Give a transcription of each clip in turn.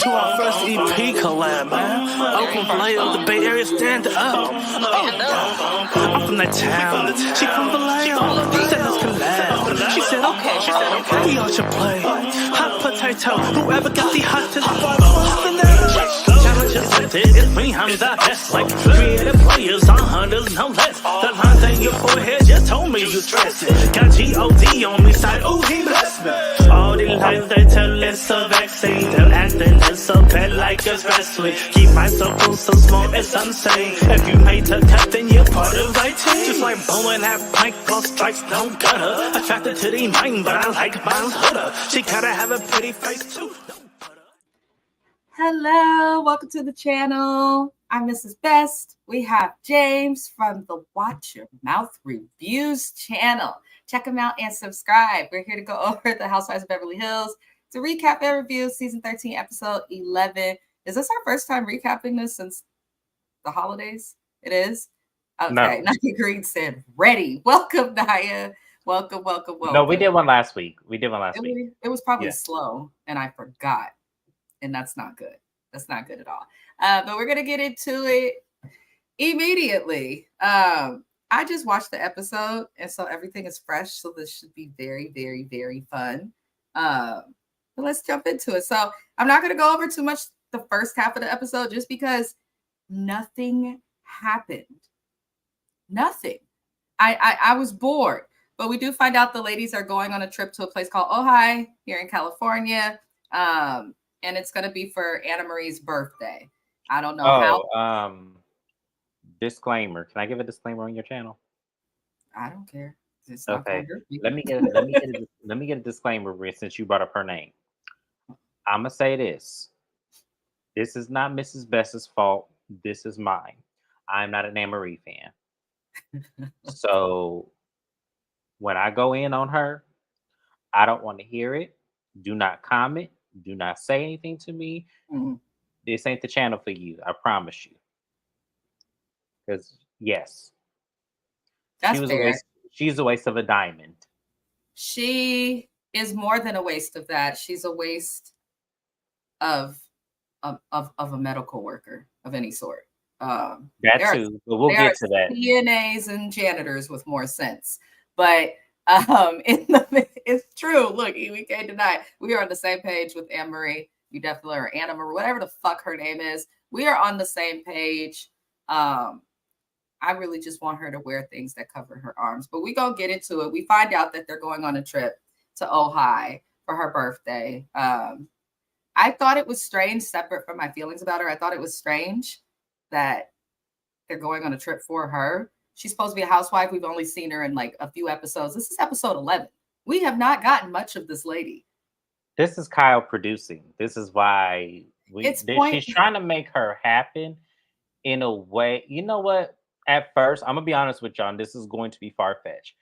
to our first EP collab, man. Oakland Vallejo, the Bay Area, stand up. I'm from that town. She from Vallejo. Said let's collab. She said okay. We all should play. Hot potato. Whoever got the hottest bar first in there. Challenges lifted. It's me, I'm the best. Like creative players on hundreds, no less. The lines in your forehead just told me you stressed it. Got G-O-D on me side. Ooh, he blessed me. All the lies they tell it's a vaccine. They're acting it's so bad like it's wrestling. Keep my circle so small it's insane. If you made the cut then you're part of my team. Just like blowing that plank plus strikes don't gutter. Attracted to the mind but I like mine's hooder. She gotta have a pretty face too. Hello, welcome to the channel. I'm Mrs. Best. We have James from the Watch Your Mouth Reviews channel. Check them out and subscribe. We're here to go over the Housewives of Beverly Hills to recap their review, season 13, episode 11. Is this our first time recapping this since the holidays? It is? Okay, no. Naya Green said, ready. Welcome, Naya. Welcome. No, we did one last week. It was probably slow, and I forgot. And that's not good. That's not good at all. But we're going to get into it immediately. I just watched the episode, and so everything is fresh. So this should be very, very, very fun. But let's jump into it. So I'm not going to go over too much the first half of the episode just because nothing happened. Nothing. I was bored. But we do find out the ladies are going on a trip to a place called Ojai here in California. And it's going to be for Anna Marie's birthday. I don't know how. Disclaimer. Can I give a disclaimer on your channel? I don't care. Okay. Let me get a disclaimer since you brought up her name. I'm gonna say this. This is not Mrs. Best's fault. This is mine. I'm not an Anna Marie fan. So when I go in on her, I don't want to hear it. Do not comment. Do not say anything to me. Mm-hmm. This ain't the channel for you. I promise you. Because yes, that's fair. She's a waste of a diamond. She is more than a waste of that. She's a waste of a medical worker of any sort. That too. But we'll get to that. CNAs and janitors with more sense, but. It's true. Look, we can't deny it. We are on the same page with Anna Marie. You definitely are Anna Marie, whatever the fuck her name is. We are on the same page. I really just want her to wear things that cover her arms, but we gonna get into it. We find out that they're going on a trip to Ojai for her birthday. I thought it was strange, separate from my feelings about her. I thought it was strange that they're going on a trip for her. She's supposed to be a housewife. We've only seen her in like a few episodes. This is episode 11. We have not gotten much of this lady. This is Kyle producing. This is why she's trying to make her happen in a way. You know what? At first, I'm going to be honest with y'all, and this is going to be far-fetched.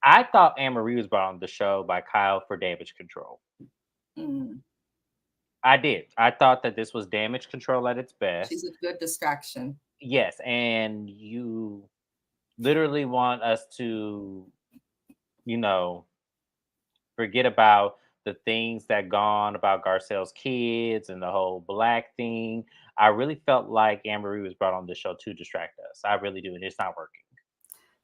I thought Anna Marie was brought on the show by Kyle for damage control. Mm-hmm. I did. I thought that this was damage control at its best. She's a good distraction. Yes, and you literally want us to, forget about the things that gone about Garcelle's kids and the whole black thing. I really felt like Anna Marie was brought on the show to distract us. I really do, and it's not working.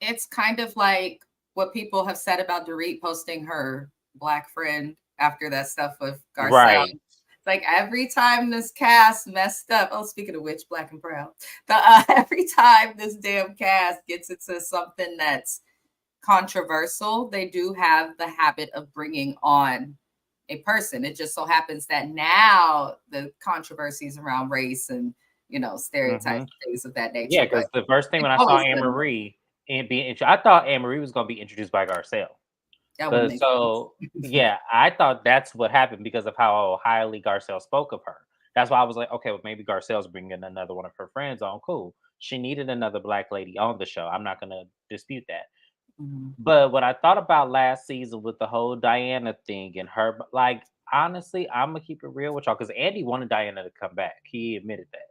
It's kind of like what people have said about Dorit posting her black friend after that stuff with Garcelle. Right. Like every time this cast messed up. Oh, speaking of which, Black and Proud. Every time this damn cast gets into something that's controversial, they do have the habit of bringing on a person. It just so happens that now the controversies around race and stereotypes, things of that nature. Yeah, because the first thing when I saw Anna Marie, I thought Anna Marie was going to be introduced by Garcelle. I thought that's what happened because of how highly Garcelle spoke of her. That's why I was like, okay, well, maybe Garcelle's bringing another one of her friends on. Cool. She needed another black lady on the show. I'm not going to dispute that. Mm-hmm. But what I thought about last season with the whole Diana thing and her, like, honestly, I'm going to keep it real with y'all because Andy wanted Diana to come back. He admitted that.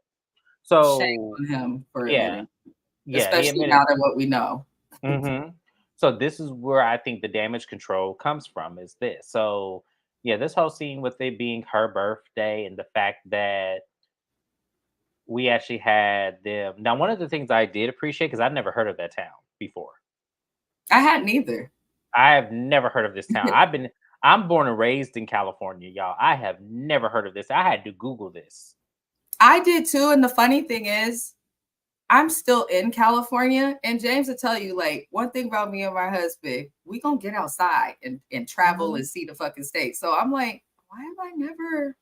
So, shame on him for admitting. Especially now than what we know. Mm-hmm. So this is where I think the damage control comes from is this. So, this whole scene with it being her birthday and the fact that we actually had them. Now, one of the things I did appreciate, because I'd never heard of that town before. I hadn't either. I have never heard of this town. I'm born and raised in California, y'all. I have never heard of this. I had to Google this. I did too. And the funny thing is, I'm still in California, and James will tell you, like, one thing about me and my husband, we gonna get outside and travel and see the fucking state. So I'm like, why have I never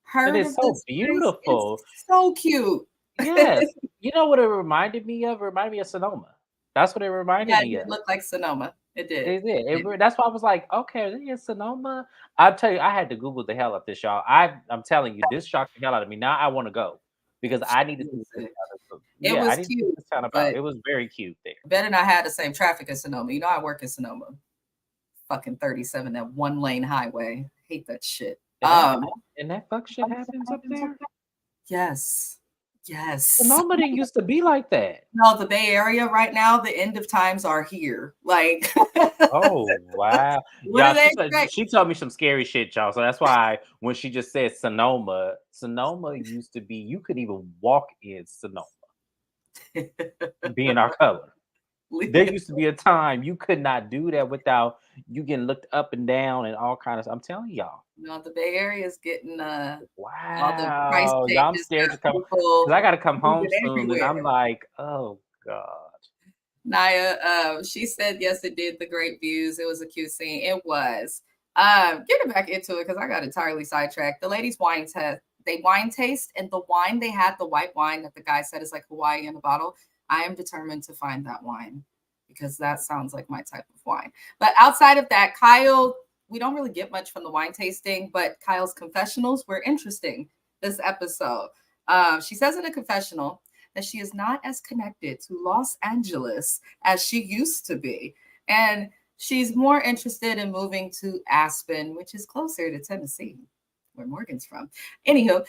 heard It is of so this beautiful. It's so cute. Yes. You know what it reminded me of? It reminded me of Sonoma. That's what it reminded me of. It looked like Sonoma. It did. It did. That's why I was like, okay, are they in Sonoma? I'll tell you, I had to Google the hell out of this, y'all. I'm telling you, this shocked the hell out of me. Now I want to go because I need to see this town. It was cute. This town about. It was very cute there. Ben and I had the same traffic as Sonoma. You know, I work in Sonoma. Fucking 37, that 1-lane highway. Hate that shit. And that fuck shit happens up there? Yes. Yes. Sonoma didn't used to be like that. No, the Bay Area right now, the end of times are here. Like, oh wow. Yeah, she told me some scary shit, y'all. So that's why when she just said Sonoma used to be, you could even walk in Sonoma. Being our color. There used to be a time you could not do that without you getting looked up and down and all kinds of. I'm telling y'all. No, the Bay Area is getting wow. all the price changes. Y'all, I'm scared to come because I got to come home soon, everywhere. And I'm like, oh god. Naya, she said yes, it did. The great views. It was a cute scene. It was. Getting back into it because I got entirely sidetracked. The ladies' wine test. They wine taste, and the wine they had, the white wine that the guy said is like Hawaii in a bottle. I am determined to find that wine because that sounds like my type of wine. But outside of that, Kyle, we don't really get much from the wine tasting, but Kyle's confessionals were interesting this episode. She says in a confessional that she is not as connected to Los Angeles as she used to be. And she's more interested in moving to Aspen, which is closer to Tennessee, where Morgan's from. Anywho,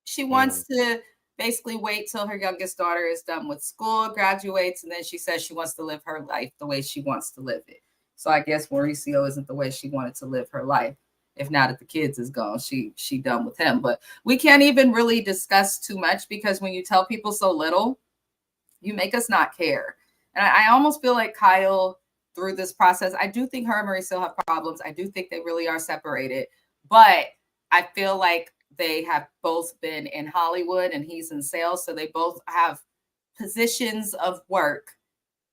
she wants to basically wait till her youngest daughter is done with school, graduates, and then she says she wants to live her life the way she wants to live it. So I guess Mauricio isn't the way she wanted to live her life. If now that the kids is gone, she done with him. But we can't even really discuss too much because when you tell people so little, you make us not care. And I almost feel like Kyle, through this process, I do think her and Mauricio have problems. I do think they really are separated. But I feel like they have both been in Hollywood and he's in sales. So they both have positions of work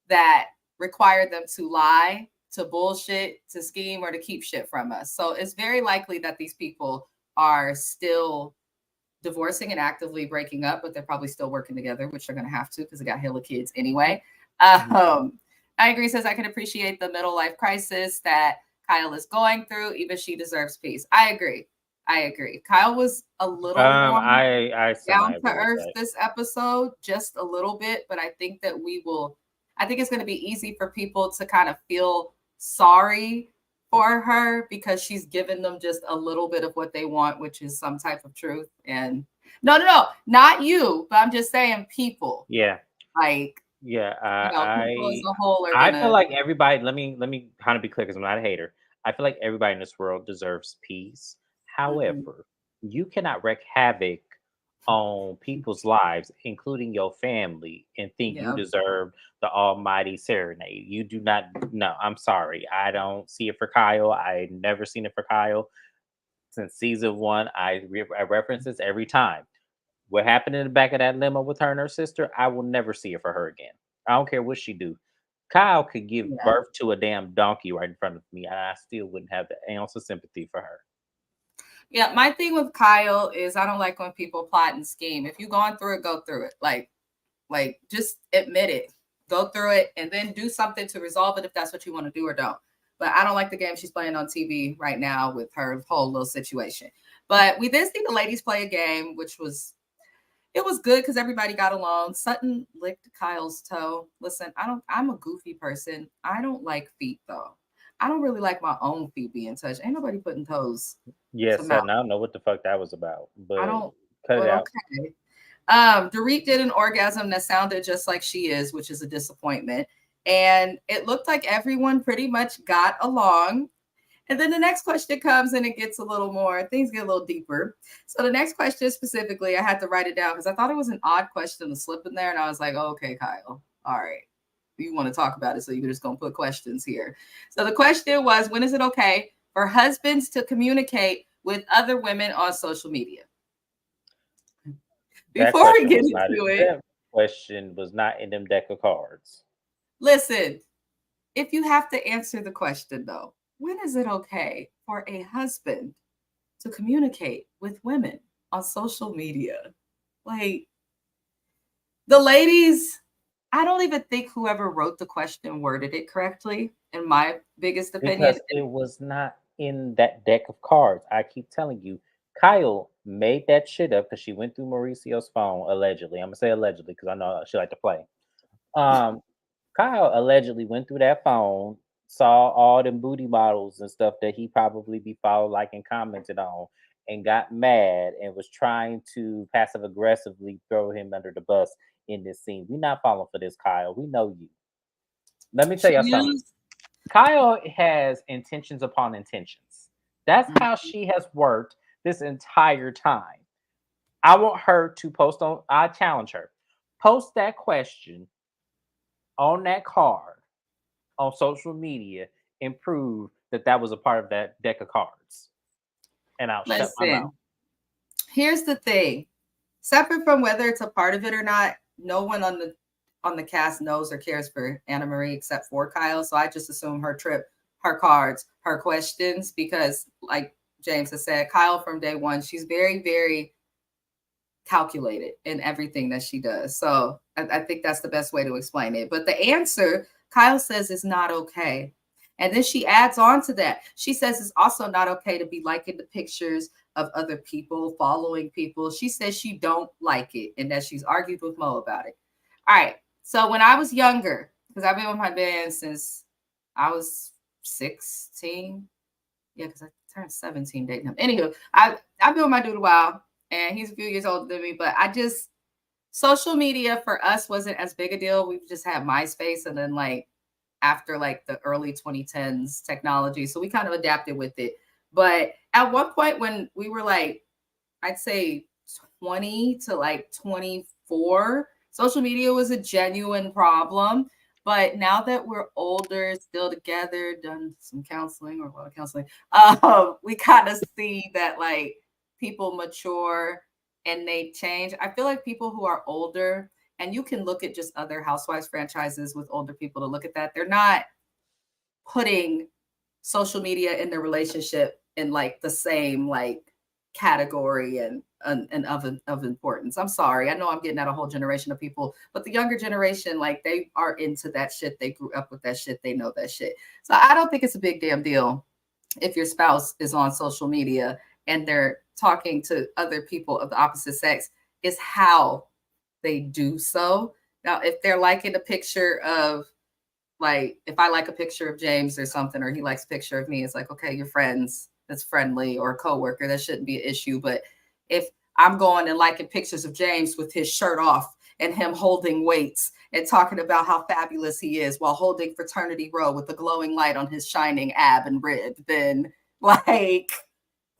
that require them to lie, to bullshit, to scheme, or to keep shit from us. So it's very likely that these people are still divorcing and actively breaking up, but they're probably still working together, which they're going to have to because they got hella kids anyway. I agree, says, I can appreciate the middle life crisis that Kyle is going through. Even she deserves peace. I agree. Kyle was a little more down to earth this episode, just a little bit, but I think that I think it's going to be easy for people to kind of feel sorry for her because she's given them just a little bit of what they want, which is some type of truth. And no, not you, but I'm just saying people. Yeah. Like, people as a whole are I feel like everybody, let me kind of be clear because I'm not a hater. I feel like everybody in this world deserves peace. However, you cannot wreak havoc on people's lives, including your family, and think you deserve the almighty serenade. You do not. No, I'm sorry. I don't see it for Kyle. I never seen it for Kyle since season 1. I reference this every time. What happened in the back of that limo with her and her sister, I will never see it for her again. I don't care what she do. Kyle could give birth to a damn donkey right in front of me, and I still wouldn't have the ounce of sympathy for her. Yeah, my thing with Kyle is I don't like when people plot and scheme. If you're going through it, go through it. Like just admit it. Go through it and then do something to resolve it if that's what you want to do or don't. But I don't like the game she's playing on TV right now with her whole little situation. But we did see the ladies play a game, which was good because everybody got along. Sutton licked Kyle's toe. Listen, I'm a goofy person. I don't like feet though. I don't really like my own feet being touched. Ain't nobody putting toes. Yes, I don't know what the fuck that was about, but I don't cut it out. Okay. Dorit did an orgasm that sounded just like she is, which is a disappointment. And it looked like everyone pretty much got along. And then the next question comes and it gets a little more, things get a little deeper. So the next question specifically, I had to write it down because I thought it was an odd question to slip in there. And I was like, oh, okay, Kyle, all right. You want to talk about it, so you're just going to put questions here. So the question was, when is it okay for husbands to communicate with other women on social media? Before we get into it, that question was not in them deck of cards. Listen, if you have to answer the question though, when is it okay for a husband to communicate with women on social media? Like, the ladies, I don't even think whoever wrote the question worded it correctly, in my biggest opinion. Because it was not in that deck of cards. I keep telling you, Kyle made that shit up because she went through Mauricio's phone, allegedly. I'm gonna say allegedly because I know she like to play. Kyle allegedly went through that phone, saw all them booty models and stuff that he probably be followed, like, and commented on, and got mad and was trying to passive aggressively throw him under the bus in this scene. We're not falling for this, Kyle. We know you. Let me tell you something. Kyle has intentions upon intentions. That's how she has worked this entire time. I want her to post on, I challenge her, post that question on that card on social media and prove that that was a part of that deck of cards. And I'll shut my mouth. Here's the thing. Separate from whether it's a part of it or not, no one on the cast knows or cares for Anna Marie except for Kyle. So I just assume her trip, her cards, her questions, because like James has said, Kyle from day one, she's very, very calculated in everything that she does. So I think that's the best way to explain it. But the answer, Kyle says, is not okay. And then she adds on to that. She says it's also not okay to be liking the pictures of other people, following people. She says she don't like it and that she's argued with Mo about it. All right. So when I was younger, because I've been with my band since I was 16. Yeah, because I turned 17 dating him. Anywho, I've been with my dude a while, and he's a few years older than me, but social media for us wasn't as big a deal. We just had MySpace, and then like after like the early 2010s technology. So we kind of adapted with it. But at one point when we were like, I'd say 20 to like 24, social media was a genuine problem. But now that we're older, still together, done some counseling or a lot of counseling, we kind of see that like people mature and they change. I feel like people who are older, and you can look at just other Housewives franchises with older people to look at that, they're not putting social media in their relationship in like the same like category and of importance. I'm sorry. I know I'm getting at a whole generation of people, but the younger generation, like they are into that shit. They grew up with that shit. They know that shit. So I don't think it's a big damn deal if your spouse is on social media and they're talking to other people of the opposite sex. Is how they do so. Now, if they're liking a picture of, like, if I like a picture of James or something, or he likes a picture of me, it's like, okay, you're friends. That's friendly, or a coworker. That shouldn't be an issue. But if I'm going and liking pictures of James with his shirt off and him holding weights and talking about how fabulous he is while holding fraternity row with the glowing light on his shining ab and rib, then like,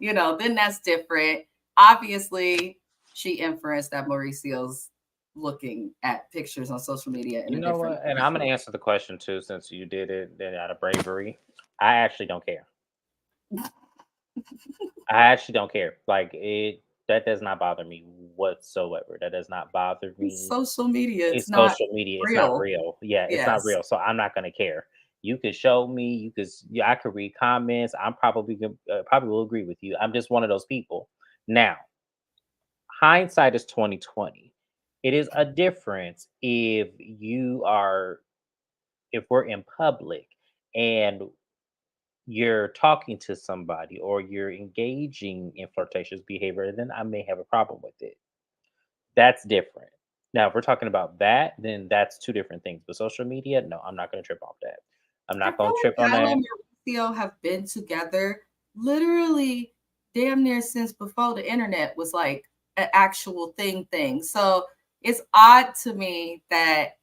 then that's different. Obviously, she inferenced that Mauricio's looking at pictures on social media. You know what? And I'm going to answer the question too, since you did it out of bravery. I actually don't care. I actually don't care. Like that does not bother me whatsoever. That does not bother me. It's social media. It's social media. It's not real. Yeah, it's not real. So I'm not going to care. You could show me. I could read comments. I'm probably will agree with you. I'm just one of those people. Now, hindsight is 2020. It is a difference if we're in public and you're talking to somebody or you're engaging in flirtatious behavior, then I may have a problem with it. That's different. Now, if we're talking about that, then that's two different things. But social media, no, I'm not going to trip off that. I'm not going to trip on that. Kyle and Mauricio have been together literally damn near since before the internet was like an actual thing. So it's odd to me that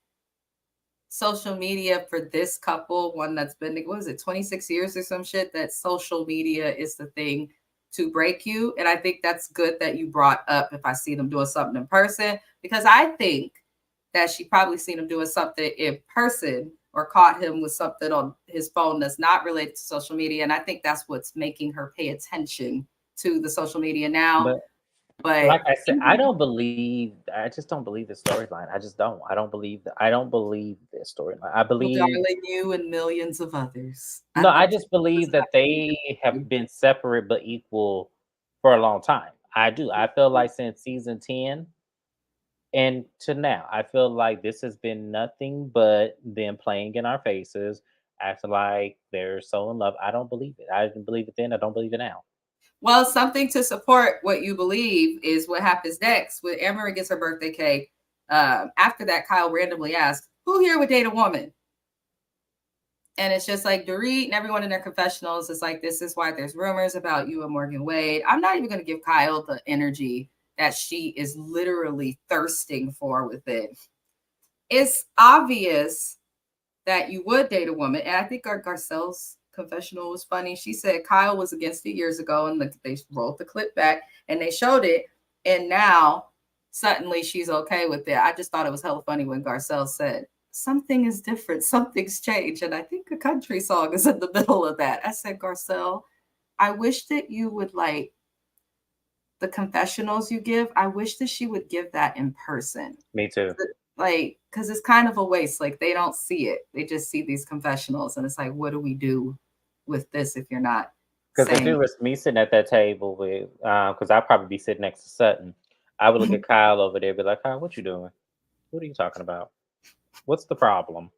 social media for this couple, one that's been, what is it, 26 years or some shit, that social media is the thing to break you. And I think that's good that you brought up if I see them doing something in person, because I think that she probably seen him doing something in person or caught him with something on his phone that's not related to social media. And I think that's what's making her pay attention to the social media now. But like I said, I just don't believe the storyline. I just don't. I don't believe this storyline. I believe, darling, you and millions of others. no, I just believe that they have been separate but equal for a long time. I do. I feel like since season 10 and to now, I feel like this has been nothing but them playing in our faces, acting like they're so in love. I don't believe it. I didn't believe it then. I don't believe it now. Well, something to support what you believe is what happens next. When Emery gets her birthday cake, after that, Kyle randomly asks, "Who here would date a woman?" And it's just like Dorit and everyone in their confessionals is like, "This is why there's rumors about you and Morgan Wade." I'm not even going to give Kyle the energy that she is literally thirsting for with it. It's obvious that you would date a woman. And I think Garcelle's confessional was funny. She said Kyle was against it years ago, and they rolled the clip back and they showed it. And now suddenly she's okay with it. I just thought it was hella funny when Garcelle said, "Something is different. Something's changed." And I think a country song is in the middle of that. I said, Garcelle, I wish that you would, like, the confessionals you give, I wish that she would give that in person. Me too. Like, because it's kind of a waste. Like, they don't see it. They just see these confessionals. And it's like, what do we do with this if you're not? Because if it was me sitting at that table with, because I'd probably be sitting next to Sutton, I would look at Kyle over there and be like, "Kyle, what you doing? What are you talking about? What's the problem?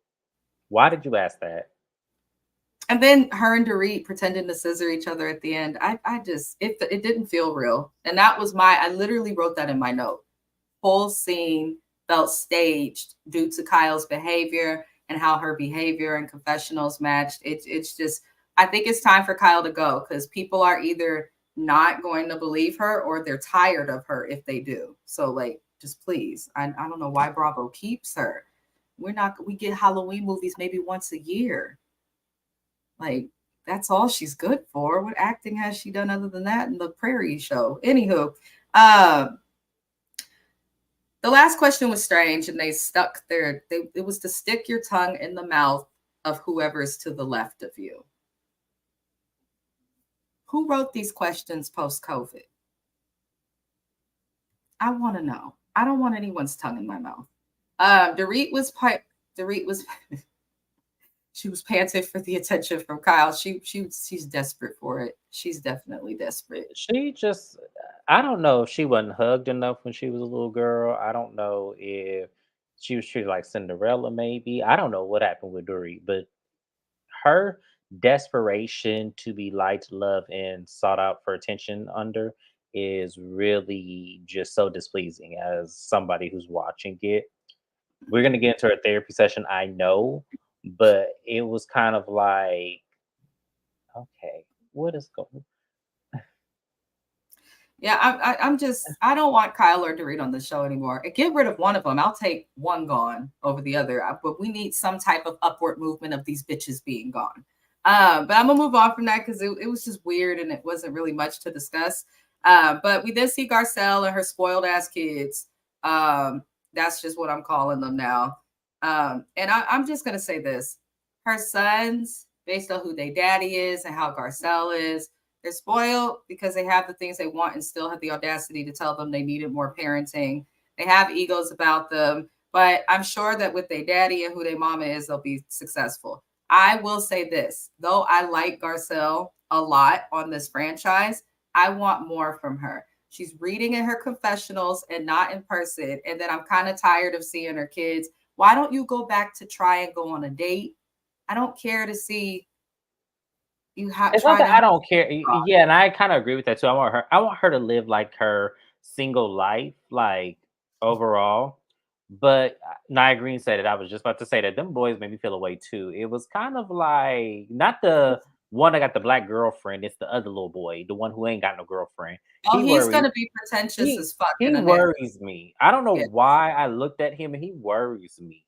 Why did you ask that?" And then her and Dorit pretending to scissor each other at the end. I just, it didn't feel real. And that was I literally wrote that in my note. Whole scene felt staged due to Kyle's behavior and how her behavior and confessionals matched. It's just, I think it's time for Kyle to go, because people are either not going to believe her or they're tired of her if they do. So, like, just please. I don't know why Bravo keeps her. We get Halloween movies maybe once a year. Like, that's all she's good for. What acting has she done other than that in the Prairie Show? Anywho, the last question was strange, and they stuck there. It was to stick your tongue in the mouth of whoever's to the left of you. Who wrote these questions post-COVID? I want to know. I don't want anyone's tongue in my mouth. Dorit was she was panting for the attention from Kyle. She's desperate for it. She's definitely desperate. She just, I don't know if she wasn't hugged enough when she was a little girl. I don't know if she was treated like Cinderella, maybe. I don't know what happened with Dorit, but her desperation to be liked, loved, and sought out for attention under is really just so displeasing as somebody who's watching it. We're going to get into a therapy session, I know, but it was kind of like, okay, what is going? Yeah, I don't want Kyle or Dorit on the show anymore. Get rid of one of them. I'll take one gone over the other. But we need some type of upward movement of these bitches being gone. But I'm gonna move on from that because it was just weird and it wasn't really much to discuss. But we did see Garcelle and her spoiled ass kids. That's just what I'm calling them now. And I'm just gonna say this: her sons, based on who their daddy is and how Garcelle is, they're spoiled because they have the things they want and still have the audacity to tell them they needed more parenting. They have egos about them, but I'm sure that with their daddy and who their mama is, they'll be successful. I will say this, though I like Garcelle a lot on this franchise, I want more from her. She's reading in her confessionals and not in person. And then I'm kind of tired of seeing her kids. Why don't you go back to try and go on a date? I don't care to see you have. It's not that I don't care. Yeah, and I kind of agree with that too. I want her to live like her single life, like overall. But Nia Green said it. I was just about to say that them boys made me feel away too. It was kind of like not the one that got the black girlfriend. It's the other little boy, the one who ain't got no girlfriend. Oh, he's gonna be pretentious as fuck. He worries me. I don't know why I looked at him and he worries me.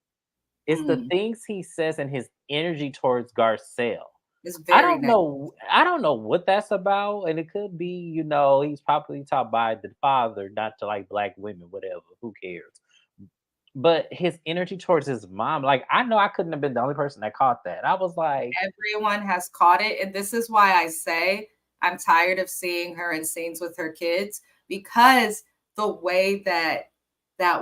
It's the things he says and his energy towards Garcelle. It's I very don't negative. know. I don't know what that's about, and it could be, he's probably taught by the father not to like black women, whatever. Who cares? But his energy towards his mom, like I know I couldn't have been the only person that caught that. I was like, everyone has caught it, and this is why I say I'm tired of seeing her in scenes with her kids, because the way that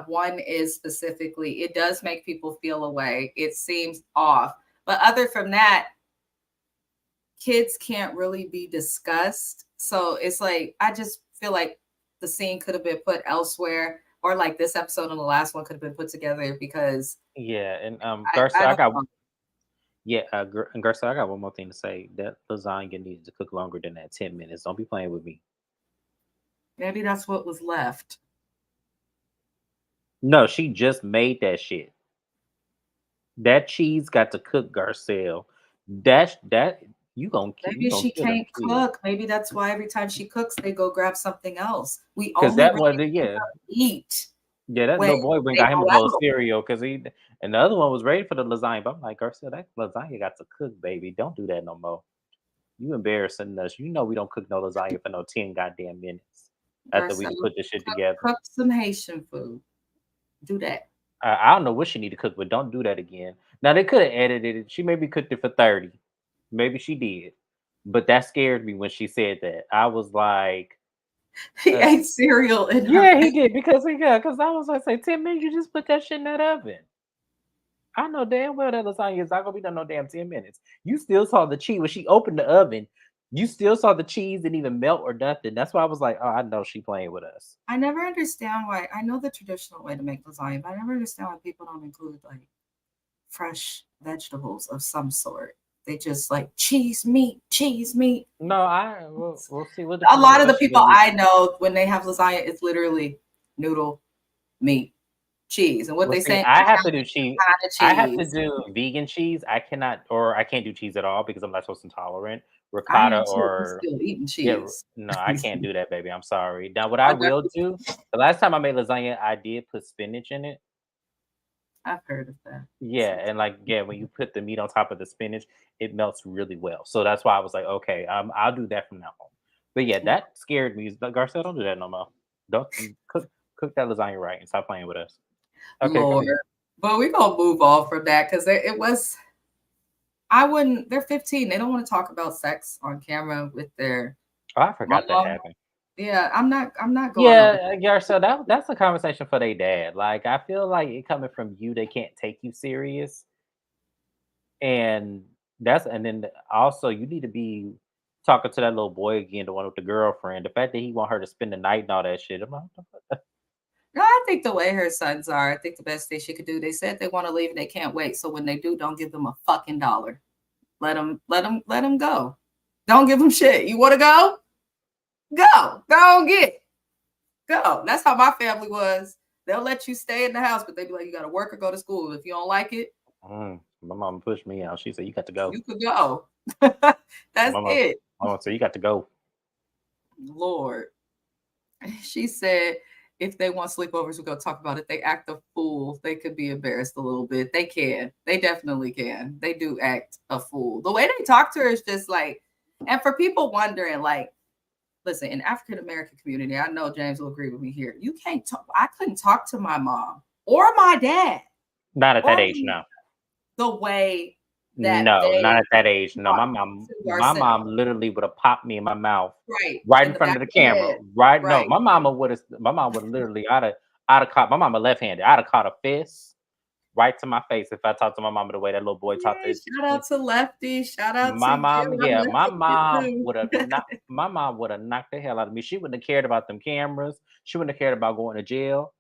one is specifically, it does make people feel a way. It seems off, but other from that, kids can't really be discussed. So it's like I just feel like the scene could have been put elsewhere, or like this episode and the last one could have been put together, because yeah. And I Garcelle, I don't got know. yeah, and Garcelle, I got one more thing to say. That lasagna needs to cook longer than that 10 minutes. Don't be playing with me. Maybe that's what was left. No, she just made that shit. That cheese got to cook, Garcelle. That you Maybe gonna she kill them can't kids. cook. Maybe that's why every time she cooks, they go grab something else. We Cause only that really one, see yeah, them eat that when little boy went they got him a go bowl of out. cereal because and the other one was ready for the lasagna. But I'm like, Garcelle, that lasagna got to cook, baby. Don't do that no more. You embarrassing us. You know we don't cook no lasagna for no 10 goddamn minutes after we Garcelle, done put this shit together. cook some Haitian food. Do that. I don't know what she need to cook, but don't do that again. Now they could have edited it. She maybe cooked it for 30. Maybe she did. But that scared me when she said that. I was like, He uh, ate cereal in her yeah, he face. did because I was like, say 10 minutes, you just put that shit in that oven. I know damn well that lasagna is not gonna be done no damn 10 minutes. You still saw the cheese when she opened the oven. You still saw the cheese didn't even melt or nothing. That's why I was like, oh, I know she playing with us. I never understand why. I know the traditional way to make lasagna, but I never understand why people don't include like fresh vegetables of some sort. They just like cheese, meat, cheese, meat. No, we'll see what A different lot of the vegetable people you. I know, when they have lasagna, it's literally noodle, meat, cheese. And what Well, they see, say, I have to do cheese. kind of I have to cheese. do vegan cheese. I can't do cheese at all because I'm lactose intolerant. I Ricotta am too. I'm or still eating yeah, cheese. no, I can't do that, baby. I'm sorry. Now, what I I will definitely, do, the last time I made lasagna, I did put spinach in it. I've heard of that. Yeah, and like yeah, when you put the meat on top of the spinach, it melts really well. So that's why I was like, okay, I'll do that from now on. But yeah, that scared me. Garcelle, don't do that no more. Don't cook that lasagna right and stop playing with us. Okay, Lord. continue. But we're going to move on from that, because it was, I wouldn't, they're 15. They don't want to talk about sex on camera with their Oh, I forgot that mom. happened. Yeah, I'm not going over. Yeah, Garcelle, that's a conversation for their dad. Like, I feel like it coming from you, they can't take you serious, and and then also you need to be talking to that little boy again, the one with the girlfriend. The fact that he want her to spend the night and all that shit. I'm like, what the fuck? No, I think the way her sons are, I think the best thing she could do, they said they want to leave and they can't wait. So when they do, don't give them a fucking dollar. Let them go. Don't give them shit. You want to go? Go. Go get it. Go. That's how my family was. They'll let you stay in the house, but they be like, you got to work or go to school. If you don't like it, My mom pushed me out. She said, "You got to go." you could go. My That's mom, it. my mom said, "You got to go." Lord. She said if they want sleepovers, we're going to talk about it. They act a fool. They could be embarrassed a little bit. They can. They definitely can. They do act a fool. The way they talk to her is just like, and for people wondering, like, listen, in African American community, I know James will agree with me here. You can't talk. I couldn't talk to my mom or my dad Not at or that age, no. the way that No, not they at that age. No, talk my to mom ourselves. literally would have popped me in my mouth Right. right In in the front back of the of the camera. head. Right? No, Right. my mom would literally I'd have caught my mama left-handed. I'd have caught a fist right to my face if I talked to my mama the way that little boy talked Yay, to shout out to Lefty. Shout out to my mom. you. I'm Yeah, Lefty too. my mom would have knocked the hell out of me. She wouldn't have cared about them cameras. She wouldn't have cared about going to jail.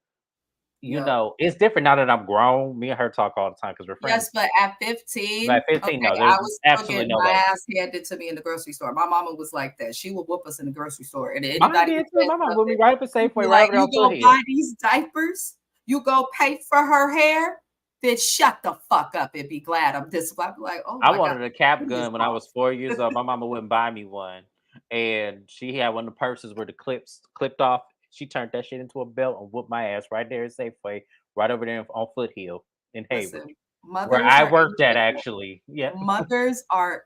Yep. It's different now that I'm grown. Me and her talk all the time because we're friends. Yes, but at But 15, at 15, okay, no, I there's was still absolutely getting no my way. ass handed to me in the grocery store. My mama was like that. She would whoop us in the grocery store. And Mine anybody who did too. said My mom put me something, right up at she'd be Safeway, right like, over there you on go buy Foothill. these diapers, you go pay for her hair, then shut the fuck up and be glad I'm disciplined. I'd be like, oh I my God, wanted a cap it is gun when I off. was 4 years old. My mama wouldn't buy me one. And she had one of the purses where the clips clipped off. She turned that shit into a belt and whooped my ass right there at Safeway, right over there on Foothill in Listen, Hayward. Where I worked at, actually. Yeah. Mothers are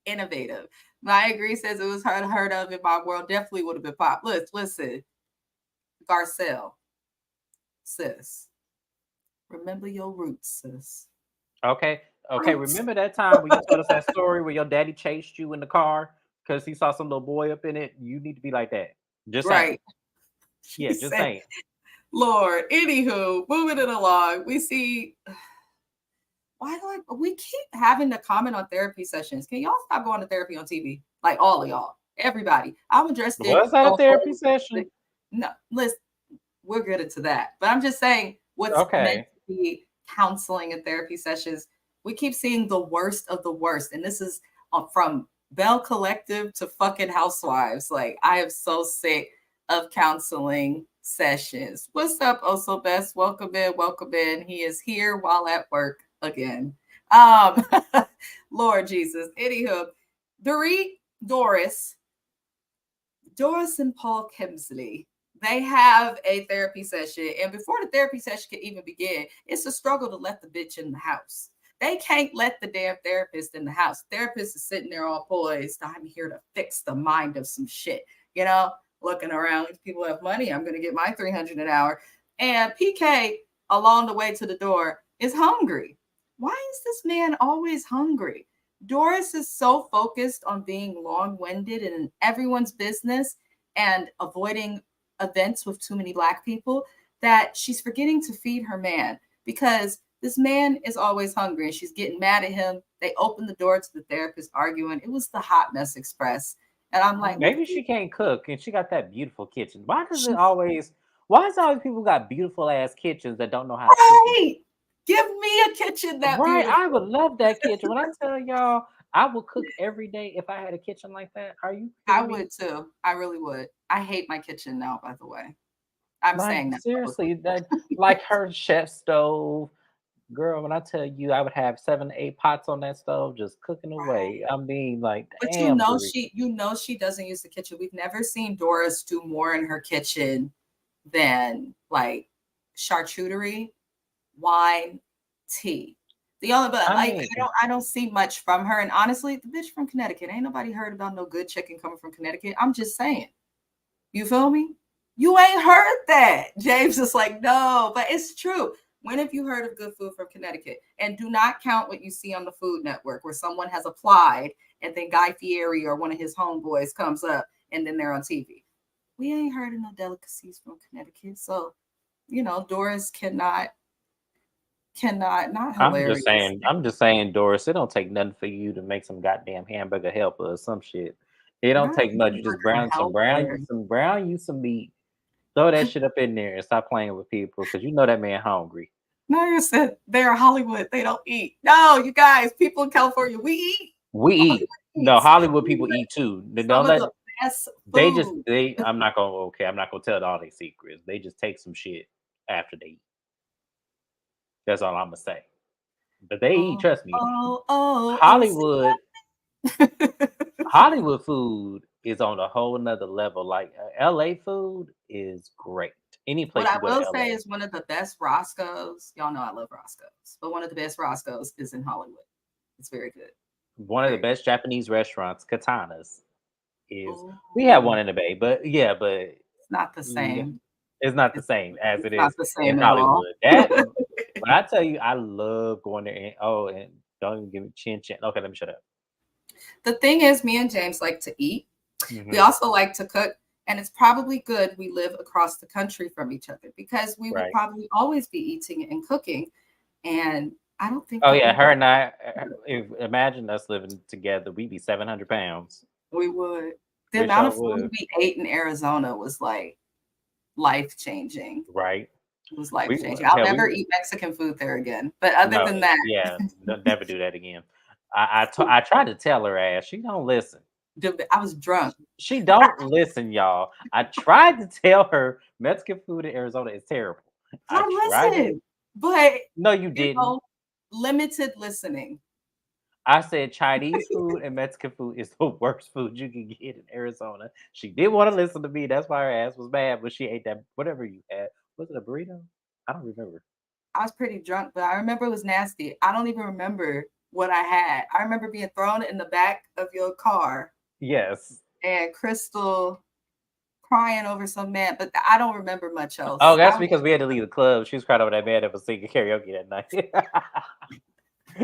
innovative. I agree. Says it was heard of in my world. Definitely would have been pop. Listen, Garcelle, sis. Remember your roots, sis. Okay. Remember that time when you told us that story where your daddy chased you in the car because he saw some little boy up in it? You need to be like that. Just saying. Yeah, just saying. Lord. Anywho, moving it along, we see. We keep having to comment on therapy sessions? Can y'all stop going to therapy on TV? Like all of y'all, everybody. I'm addressed. Was that a therapy session? No, listen, we'll get into that. But I'm just saying what's meant to be counseling and therapy sessions. We keep seeing the worst of the worst. And this is from Bell Collective to fucking Housewives. Like, I am so sick of counseling sessions. What's up, Also Best? Welcome in, welcome in. He is here while at work again. Lord Jesus. Anywho, Doris and Paul Kemsley, they have a therapy session. And before the therapy session can even begin, it's a struggle to let the bitch in the house. They can't let the damn therapist in the house. Therapist is sitting there all poised. I'm here to fix the mind of some shit. You know, looking around. If people have money, I'm going to get my $300 an hour. And PK, along the way to the door, is hungry. Why is this man always hungry? Doris is so focused on being long-winded and in everyone's business and avoiding events with too many Black people that she's forgetting to feed her man, because this man is always hungry and she's getting mad at him. They open the door to the therapist arguing. It was the Hot Mess Express. And I'm like, maybe she can't cook and she got that beautiful kitchen. Why is it always people got beautiful ass kitchens that don't know how to cook? Give me a kitchen that right. beautiful. I would love that kitchen. When I tell y'all, I would cook every day if I had a kitchen like that. Are you kidding me? Would too. I really would. I hate my kitchen now, by the way. I'm saying that seriously, that like her chef stove, girl. When I tell you, I would have 7 to 8 pots on that stove just cooking away. I mean, like, but damn, she doesn't use the kitchen. We've never seen Doris do more in her kitchen than like charcuterie, wine, tea. The only, but I don't see much from her. And honestly, the bitch from Connecticut, ain't nobody heard about no good chicken coming from Connecticut. I'm just saying. You feel me? You ain't heard that. James is like, no, but it's true. When have you heard of good food from Connecticut? And do not count what you see on the Food Network where someone has applied and then Guy Fieri or one of his homeboys comes up and then they're on TV. We ain't heard of no delicacies from Connecticut. So, you know, Doris cannot not hilarious. I'm just saying, Doris, it don't take nothing for you to make some goddamn hamburger helper or some shit. It don't take much. You just brown you some meat. Throw that shit up in there and stop playing with people because you know that man hungry. No, you said they're Hollywood. They don't eat. No, you guys, people in California, we eat. We eat. No, Hollywood people eat too. I'm not gonna tell all their secrets. They just take some shit after they eat. That's all I'm gonna say. But they eat, trust me. Hollywood Hollywood food is on a whole nother level. Like LA food is great. Any place. What I will say is one of the best Roscoe's. Y'all know I love Roscoe's, but one of the best Roscoe's is in Hollywood. It's very good. One of the best Japanese restaurants, Katana's, is. We have one in the Bay, but it's not the same. It's not the same as it is in Hollywood. When I tell you, I love going there and don't even give me chin. Okay, let me shut up. The thing is, me and James like to eat. Mm-hmm. We also like to cook. And it's probably good we live across the country from each other because we would probably always be eating and cooking. And I don't think. Oh, yeah. Her and I, imagine us living together. We'd be 700 pounds. We would. The amount of food we ate in Arizona was like life-changing. Right. It was life-changing. I'll never eat Mexican food there again. But other than that. Yeah, never do that again. I tried to tell her ass. She don't listen. I was drunk. She don't listen, y'all. I tried to tell her Mexican food in Arizona is terrible. I listened, but no, you didn't. Limited listening. I said Chinese food and Mexican food is the worst food you can get in Arizona. She didn't want to listen to me. That's why her ass was mad when she ate that whatever you had. Was it a burrito? I don't remember. I was pretty drunk, but I remember it was nasty. I don't even remember what I had. I remember being thrown in the back of your car. Yes. And Crystal crying over some man, but I don't remember much else. Oh, that's because we had to leave the club. She was crying over that man that was singing karaoke that night.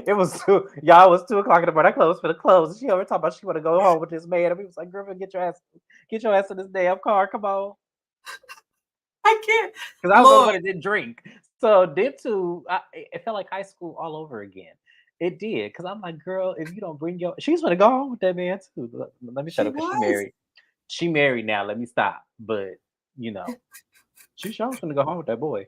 It was y'all. It was 2:00 in the morning. I closed for the close. She over talking about she want to go home with this man. And we was like, "Griffin, get your ass in this damn car. Come on." I can't. Because I was the only one that didn't drink. So it felt like high school all over again. It did. Because I'm like, girl, if you don't bring your, she's gonna go home with that man too. Let me shut up. Because she married. She married now. Let me stop. But she sure was gonna go home with that boy.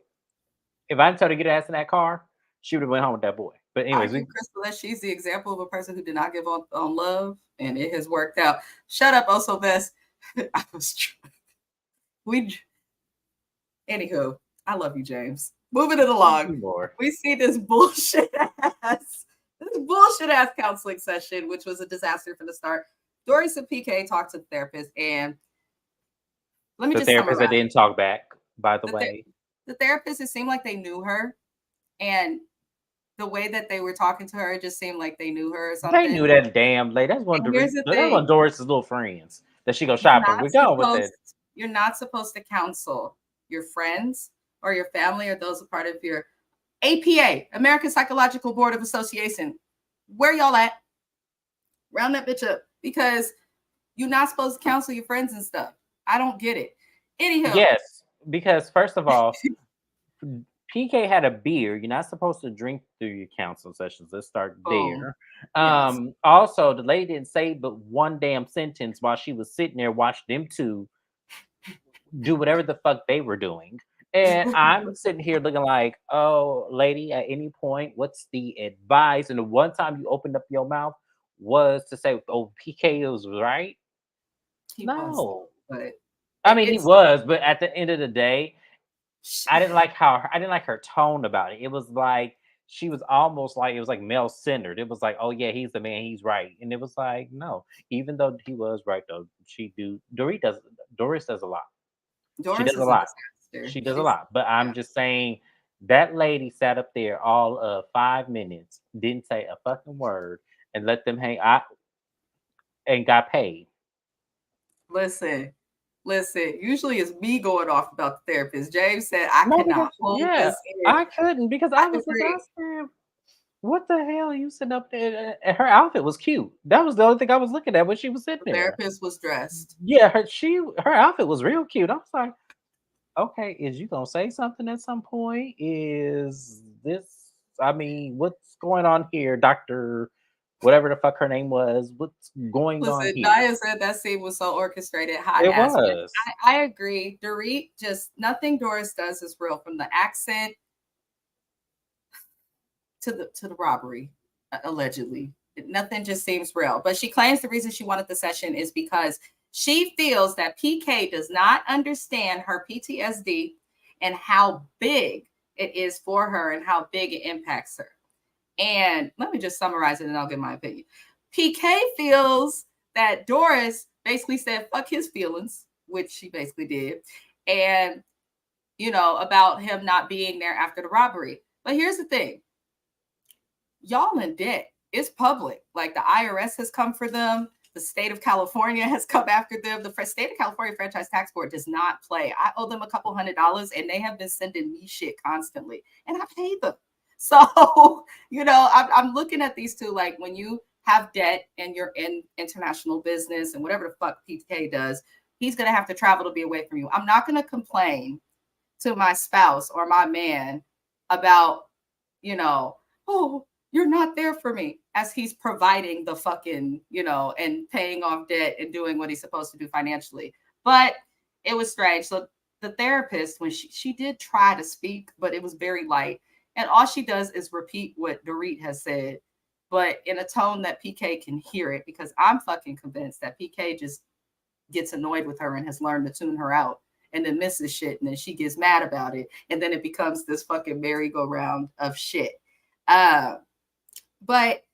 If I didn't tell her to get her ass in that car, she would have went home with that boy. But anyways, Crystal, that she's the example of a person who did not give up on love, and it has worked out. Shut up, also best. I was anywho, I love you, James. Moving it along. We see this bullshit ass counseling session, which was a disaster from the start. Doris and PK talked to the therapist, and let me just therapist that didn't talk back, by the way. The therapist, it seemed like they knew her, and the way that they were talking to her, it just seemed like they knew her or something. They knew that damn lady. That's one of Doris's little friends that she go shopping. We're going with it. You're not supposed to counsel your friends or your family or those a part of your APA, American Psychological Board of Association. Where y'all at? Round that bitch up, because you're not supposed to counsel your friends and stuff. I don't get it. Anyhow. Yes, because first of all, PK had a beer. You're not supposed to drink through your counsel sessions. Let's start there. Yes. Also, the lady didn't say but one damn sentence while she was sitting there watching them two do whatever the fuck they were doing. And I'm sitting here looking like, oh, lady, at any point, what's the advice? And the one time you opened up your mouth was to say, oh, PK was right. He was, but I mean, he was, but at the end of the day, I didn't like her tone about it. It was like she was almost like, it was like male centered. It was like, oh yeah, he's the man, he's right. And it was like, no, even though he was right though, Doris does a lot. She does a lot. She does a lot. But I'm just saying that lady sat up there all of 5 minutes, didn't say a fucking word, and let them hang out and got paid. Listen, usually it's me going off about the therapist. James said I cannot hold this in. I couldn't because I was like, what the hell are you sitting up there? And her outfit was cute. That was the only thing I was looking at when she was sitting there. The therapist was dressed. Yeah, her outfit was real cute. I was like, okay, is you gonna say something at some point? Is this, I mean, what's going on here, Dr. whatever the fuck her name was? What's going on here? Naya said that scene was so orchestrated. It was. I agree. Dorit, just nothing Doris does is real, from the accent to the robbery, allegedly. Nothing just seems real. But she claims the reason she wanted the session is because she feels that PK does not understand her PTSD and how big it is for her and how big it impacts her. And let me just summarize it and I'll give my opinion. PK feels that Doris basically said, fuck his feelings, which she basically did. And, about him not being there after the robbery. But here's the thing. Y'all in debt. It's public. Like the IRS has come for them. The state of California has come after them. The state of California Franchise Tax Board does not play. I owe them a couple $100 and they have been sending me shit constantly. And I paid them. So, I'm looking at these two, like when you have debt and you're in international business and whatever the fuck PK does, he's going to have to travel to be away from you. I'm not going to complain to my spouse or my man about, oh, you're not there for me, as he's providing the fucking, and paying off debt and doing what he's supposed to do financially. But it was strange. So the therapist, when she did try to speak, but it was very light. And all she does is repeat what Dorit has said, but in a tone that PK can hear it, because I'm fucking convinced that PK just gets annoyed with her and has learned to tune her out and then misses shit. And then she gets mad about it. And then it becomes this fucking merry-go-round of shit. But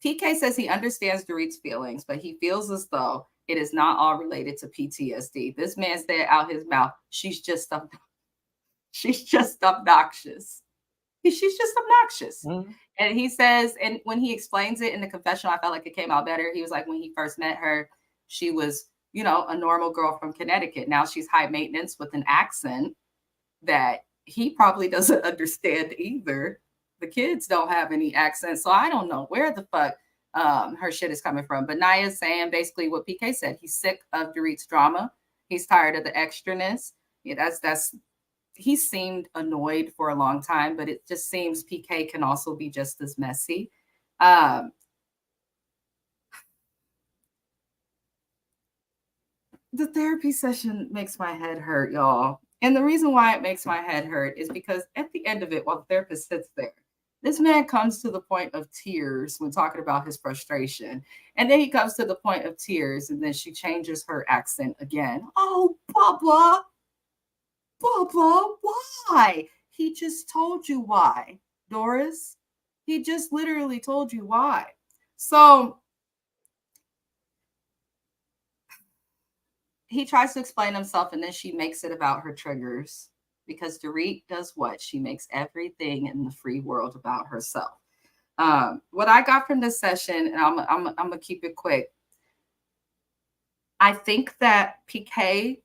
PK says he understands Dorit's feelings, but he feels as though it is not all related to PTSD. This man said out his mouth, she's just She's just obnoxious. She's just obnoxious. Mhm. And he says, and when he explains it in the confessional, I felt like it came out better. He was like, when he first met her, she was, you know, a normal girl from Connecticut. Now she's high maintenance with an accent that he probably doesn't understand either. The kids don't have any accent. So I don't know where the fuck her shit is coming from. But Naya's saying basically what PK said. He's sick of Dorit's drama. He's tired of the extraness. Yeah, that's he seemed annoyed for a long time, but it just seems PK can also be just as messy. The therapy session makes my head hurt, y'all. And the reason why it makes my head hurt is because at the end of it, while the therapist sits there, this man comes to the point of tears when talking about his frustration. And then he comes to the point of tears, and then she changes her accent again. Oh, Bubba, why? He just told you why, Doris. He just literally told you why. So he tries to explain himself, and then she makes it about her triggers. Because Dorit does what? She makes everything in the free world about herself. What I got from this session, and I'm gonna keep it quick. I think that PK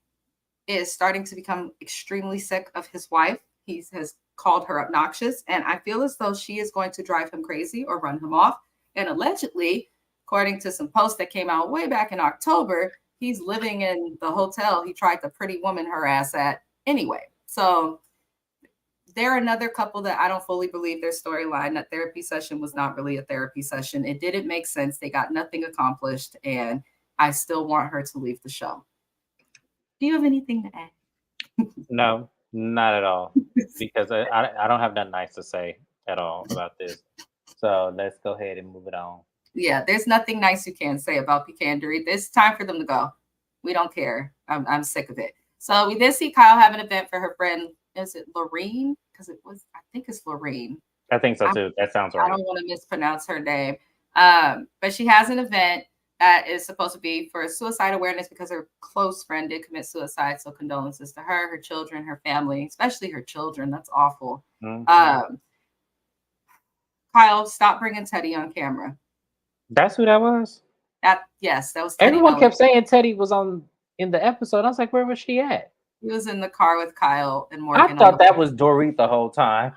is starting to become extremely sick of his wife. He has called her obnoxious, and I feel as though she is going to drive him crazy or run him off. And allegedly, according to some posts that came out way back in October, he's living in the hotel he tried to pretty woman her ass at anyway. So they're another couple that I don't fully believe their storyline. That therapy session was not really a therapy session. It didn't make sense. They got nothing accomplished, and I still want her to leave the show. Do you have anything to add? No, not at all. Because I don't have nothing nice to say at all about this. So let's go ahead and move it on. Yeah, there's nothing nice you can say about PK and Dorit. It's time for them to go. We don't care. I'm sick of it. So we did see Kyle have an event for her friend. Is it Lorene? Because I think it's Lorene. I think so too. That sounds right. I don't want to mispronounce her name. But she has an event that is supposed to be for suicide awareness because her close friend did commit suicide. So condolences to her, her children, her family, especially her children. That's awful. Mm-hmm. Kyle, stop bringing Teddy on camera. That's who that was? Yes, that was Teddy. Everyone kept saying Teddy was in the episode. I was like, where was she at? He was in the car with Kyle and Morgan. I thought that was Dorit the whole time.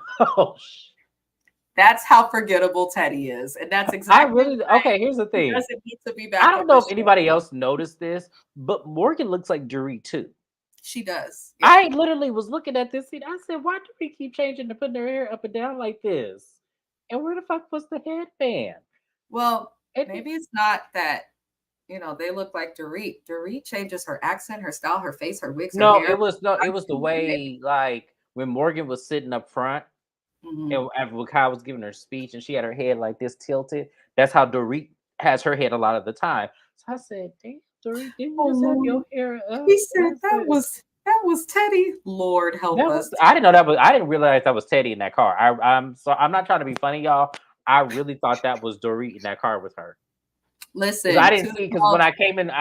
That's how forgettable Teddy is. And that's exactly okay, here's the thing. He doesn't need to be back. I don't know if anybody else noticed this, but Morgan looks like Dorit too. She does. Yeah. I literally was looking at this scene. I said, why do we keep changing to putting her hair up and down like this? And where the fuck was the headband? Well, maybe it's not that, they look like Dorit. Dorit changes her accent, her style, her face, her wigs. No, her hair. it was the way, like when Morgan was sitting up front, and after Kyle was giving her speech, and she had her head like this tilted. That's how Dorit has her head a lot of the time. So I said, "Damn, Dorit, didn't you just have your hair up?" He said that was Teddy. Lord help us. I didn't know that was. I didn't realize that was Teddy in that car. I'm not trying to be funny, y'all. I really thought that was Dorit in that car with her. Listen, I didn't see because when I came in,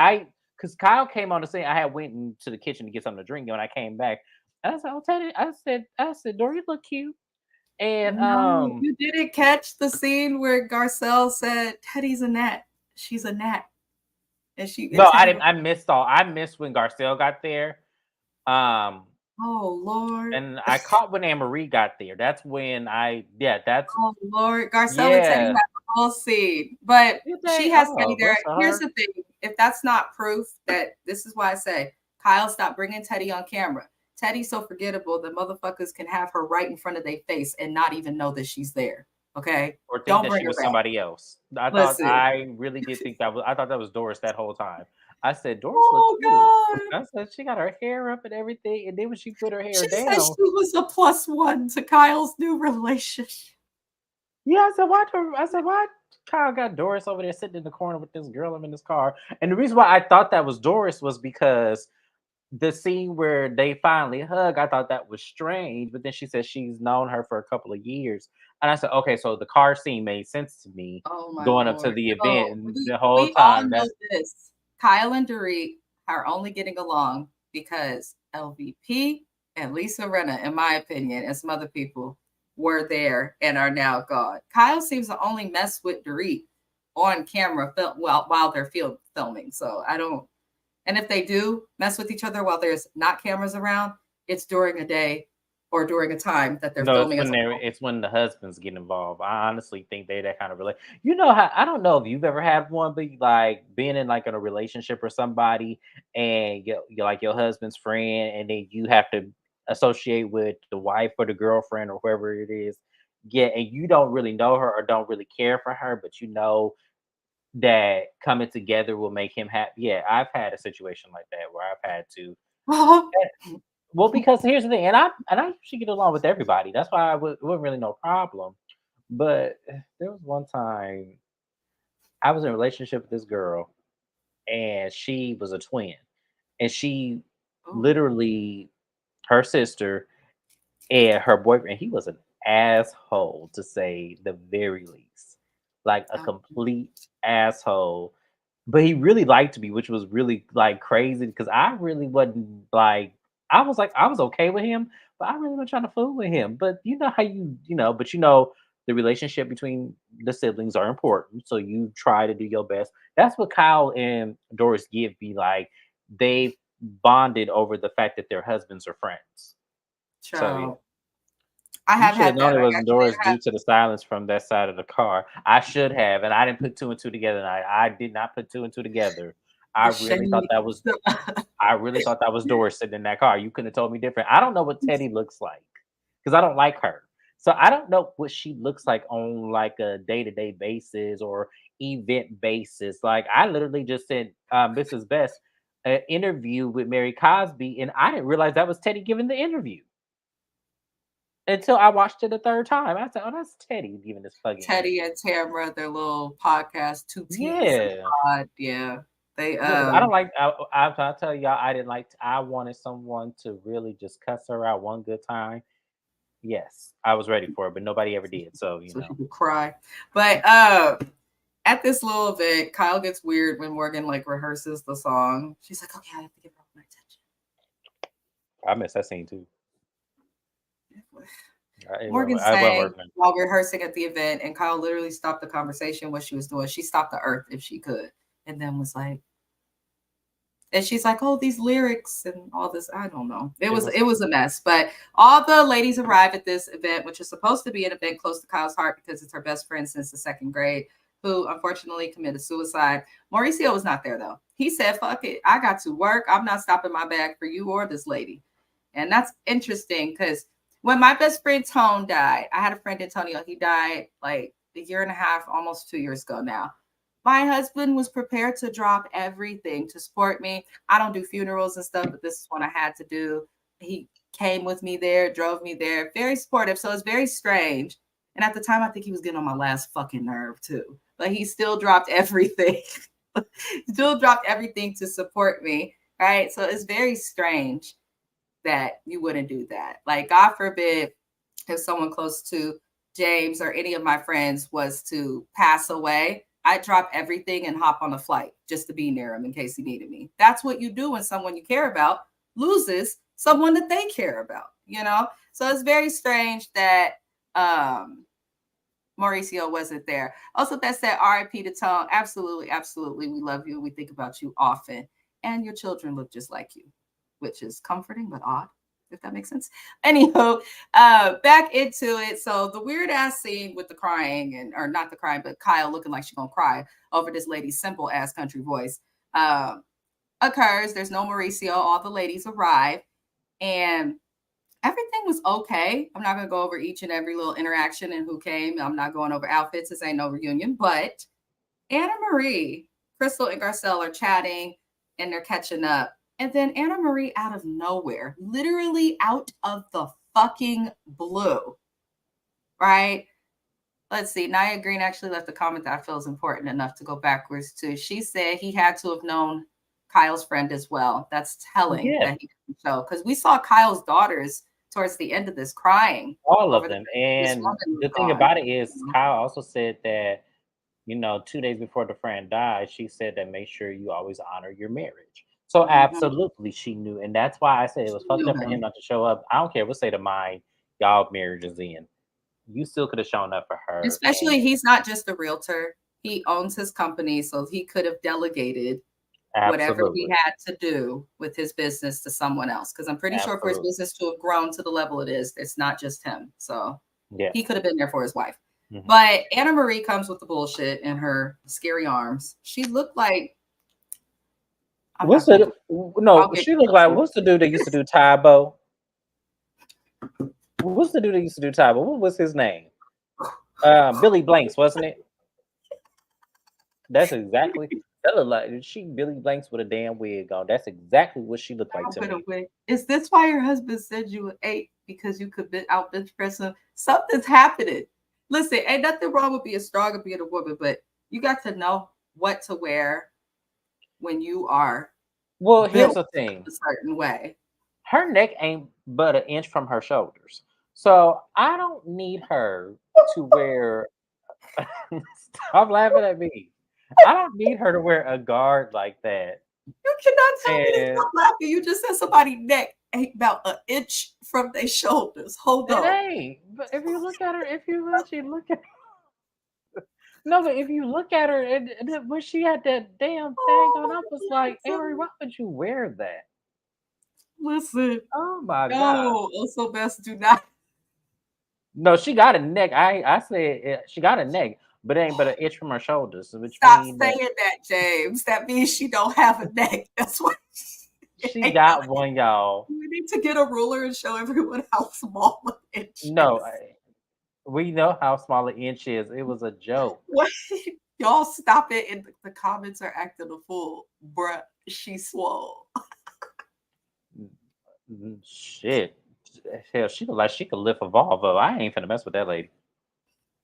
because Kyle came on the scene, I had went into the kitchen to get something to drink. And when I came back, I said, "Oh, Teddy," I said, "Dorit look cute." And you didn't catch the scene where Garcelle said, "Teddy's a gnat. She's a gnat." And I didn't. I missed when Garcelle got there. Oh Lord! And I caught when Anne Marie got there. That's when that's. Oh Lord, Garcelle and Teddy had the whole scene, but she has Teddy there. Here's the thing: if that's not proof that this is why I say Kyle, stop bringing Teddy on camera. Teddy's so forgettable that motherfuckers can have her right in front of their face and not even know that she's there. Okay, or think that she was somebody else. I really did think that was. I thought that was Doris that whole time. I said, Doris looks good. I said, she got her hair up and everything. And then when she put her hair down. She said she was a +1 to Kyle's new relationship. Yeah, I said, why Kyle got Doris over there sitting in the corner with this girl in this car? And the reason why I thought that was Doris was because the scene where they finally hug, I thought that was strange. But then she said she's known her for a couple of years. And I said, okay, so the car scene made sense to me going up to the event. And the whole time. All know this. Kyle and Dorit are only getting along because LVP and Lisa Rinna, in my opinion, and some other people were there and are now gone. Kyle seems to only mess with Dorit on camera while they're filming. So I don't. And if they do mess with each other while there's not cameras around, it's during a day or during a time that they're filming. It's when the husbands get involved. I honestly think they that kind of relate. You know how I don't know if you've ever had one, but like being in like in a relationship or somebody, and you're like your husband's friend, and then you have to associate with the wife or the girlfriend or whoever it is. Yeah, and you don't really know her or don't really care for her, but you know that coming together will make him happy. Yeah, I've had a situation like that where I've had to. Well, because here's the thing, and I usually get along with everybody. That's why it wasn't really no problem. But there was one time I was in a relationship with this girl, and she was a twin, and she literally her sister and her boyfriend. He was an asshole to say the very least, like a complete asshole. But he really liked me, which was really like crazy because I really wasn't like I was okay with him, but I really wasn't trying to fool with him. But you know how the relationship between the siblings are important, so you try to do your best. That's what Kyle and Doris give me. Like they bonded over the fact that their husbands are friends. So yeah. I have should have had known that. it wasn't Doris due to the silence from that side of the car. I should have, and I didn't put two and two together. And I did not put two and two together. I really thought that was Doris sitting in that car. You couldn't have told me different. I don't know what Teddy looks like because I don't like her. So I don't know what she looks like on like a day-to-day basis or event basis. Like I literally just said Mrs. Best an interview with Mary Cosby, and I didn't realize that was Teddy giving the interview. Until I watched it a third time. I said, "Oh, that's Teddy giving this fucking Teddy and Tamra, their little podcast, two teams. Yeah. Yeah. They I don't like I'll tell y'all I didn't like I wanted someone to really just cuss her out one good time. Yes, I was ready for it, but nobody ever did. So you know. She could cry. But at this little event, Kyle gets weird when Morgan like rehearses the song. She's like, okay, I have to give her all my attention. I miss that scene too. Morgan sang while rehearsing at the event, and Kyle literally stopped the conversation what she was doing. She stopped the earth if she could, and then was like, and she's like, "Oh, these lyrics and all this, I don't know." It was a mess. But all the ladies arrive at this event, which is supposed to be an event close to Kyle's heart because it's her best friend since the second grade, who unfortunately committed suicide. Mauricio was not there though. He said, "Fuck it, I got to work. I'm not stopping my bag for you or this lady," and that's interesting because. When my best friend Tone died, I had a friend Antonio. He died like a year and a half, almost 2 years ago now. My husband was prepared to drop everything to support me. I don't do funerals and stuff, but this is what I had to do. He came with me there, drove me there, very supportive. So it's very strange. And at the time, I think he was getting on my last fucking nerve too. But he still dropped everything. Still dropped everything to support me. Right. So it's very strange that you wouldn't do that. Like, God forbid if someone close to James or any of my friends was to pass away, I'd drop everything and hop on a flight just to be near him in case he needed me. That's what you do when someone you care about loses someone that they care about, you know? So it's very strange that Mauricio wasn't there. Also, that said, RIP to Tone. Absolutely, absolutely. We love you. We think about you often. And your children look just like you, which is comforting but odd, if that makes sense. Anywho, back into it. So the weird ass scene with the crying or not the crying, but Kyle looking like she's gonna cry over this lady's simple ass country voice occurs. There's no Mauricio. All the ladies arrive and everything was okay. I'm not gonna go over each and every little interaction and who came. I'm not going over outfits. This ain't no reunion, but Anna Marie, Crystal, and Garcelle are chatting and they're catching up. And then Anna Marie out of nowhere, literally out of the fucking blue, right? Let's see. Nia Green actually left a comment that I feel is important enough to go backwards to. She said he had to have known Kyle's friend as well. That's telling that he didn't show. Because we saw Kyle's daughters towards the end of this crying. All of them. And the thing about it is Kyle also said that, 2 days before the friend died, she said that make sure you always honor your marriage. So absolutely, she knew, and that's why I said it was She fucked knew up for him him. not to show up. I don't care what state of mind y'all marriage is in. You still could have shown up for her. Especially, he's not just a realtor. He owns his company, so he could have delegated whatever he Absolutely. had to do with his business to someone else. Because I'm pretty sure for his Absolutely. business to have grown to the level it is, it's not just him. So Yeah. he could have been there for his wife. Mhm. But Anna Marie comes with the bullshit in her scary arms. She looked like What's the no? She looked like what's the dude that used to do Tybo? What's the dude that used to do Tybo? What was his name? Billy Blanks, wasn't it? That's exactly that looked like she Billy Blanks with a damn wig on. That's exactly what she looked like to me. Is this why your husband said you were 8 because you could out bench press him? Something's happening. Listen, ain't nothing wrong with being strong and being a woman, but you got to know what to wear when you are. Well, here's the thing: a certain way. Her neck ain't but an inch from her shoulders, so I don't need her to wear. Stop laughing at me. I don't need her to wear a guard like that. You cannot tell me to stop laughing. You just said somebody's neck ain't about an inch from their shoulders. Hold on. It ain't. But if you look at her, if you actually look at no, but if you look at her and when she had that damn thing on, I was like, Avery, why would you wear that? Listen. Oh my god. No, also best do not. No, she got a neck. I said she got a neck, but it ain't but an inch from her shoulders. Which Stop saying that, James. That means she don't have a neck. That's why she got one, y'all. We need to get a ruler and show everyone how small an inch is. No, we know how small an inch is. It was a joke. What? Y'all stop it. And the comments are acting a fool. Bruh, she swole. Shit. Hell, she look like she could lift a Volvo. I ain't finna mess with that lady.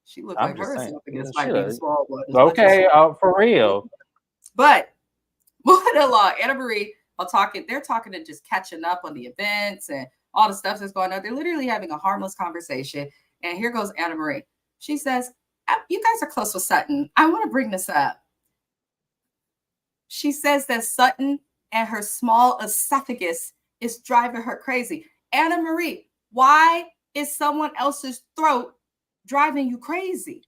She looked like herself against my being small one. Okay, for real. But moving along, Anna Marie they're talking and just catching up on the events and all the stuff that's going on. They're literally having a harmless conversation. And here goes Anna Marie. She says, you guys are close with Sutton. I want to bring this up. She says that Sutton and her small esophagus is driving her crazy. Anna Marie, why is someone else's throat driving you crazy?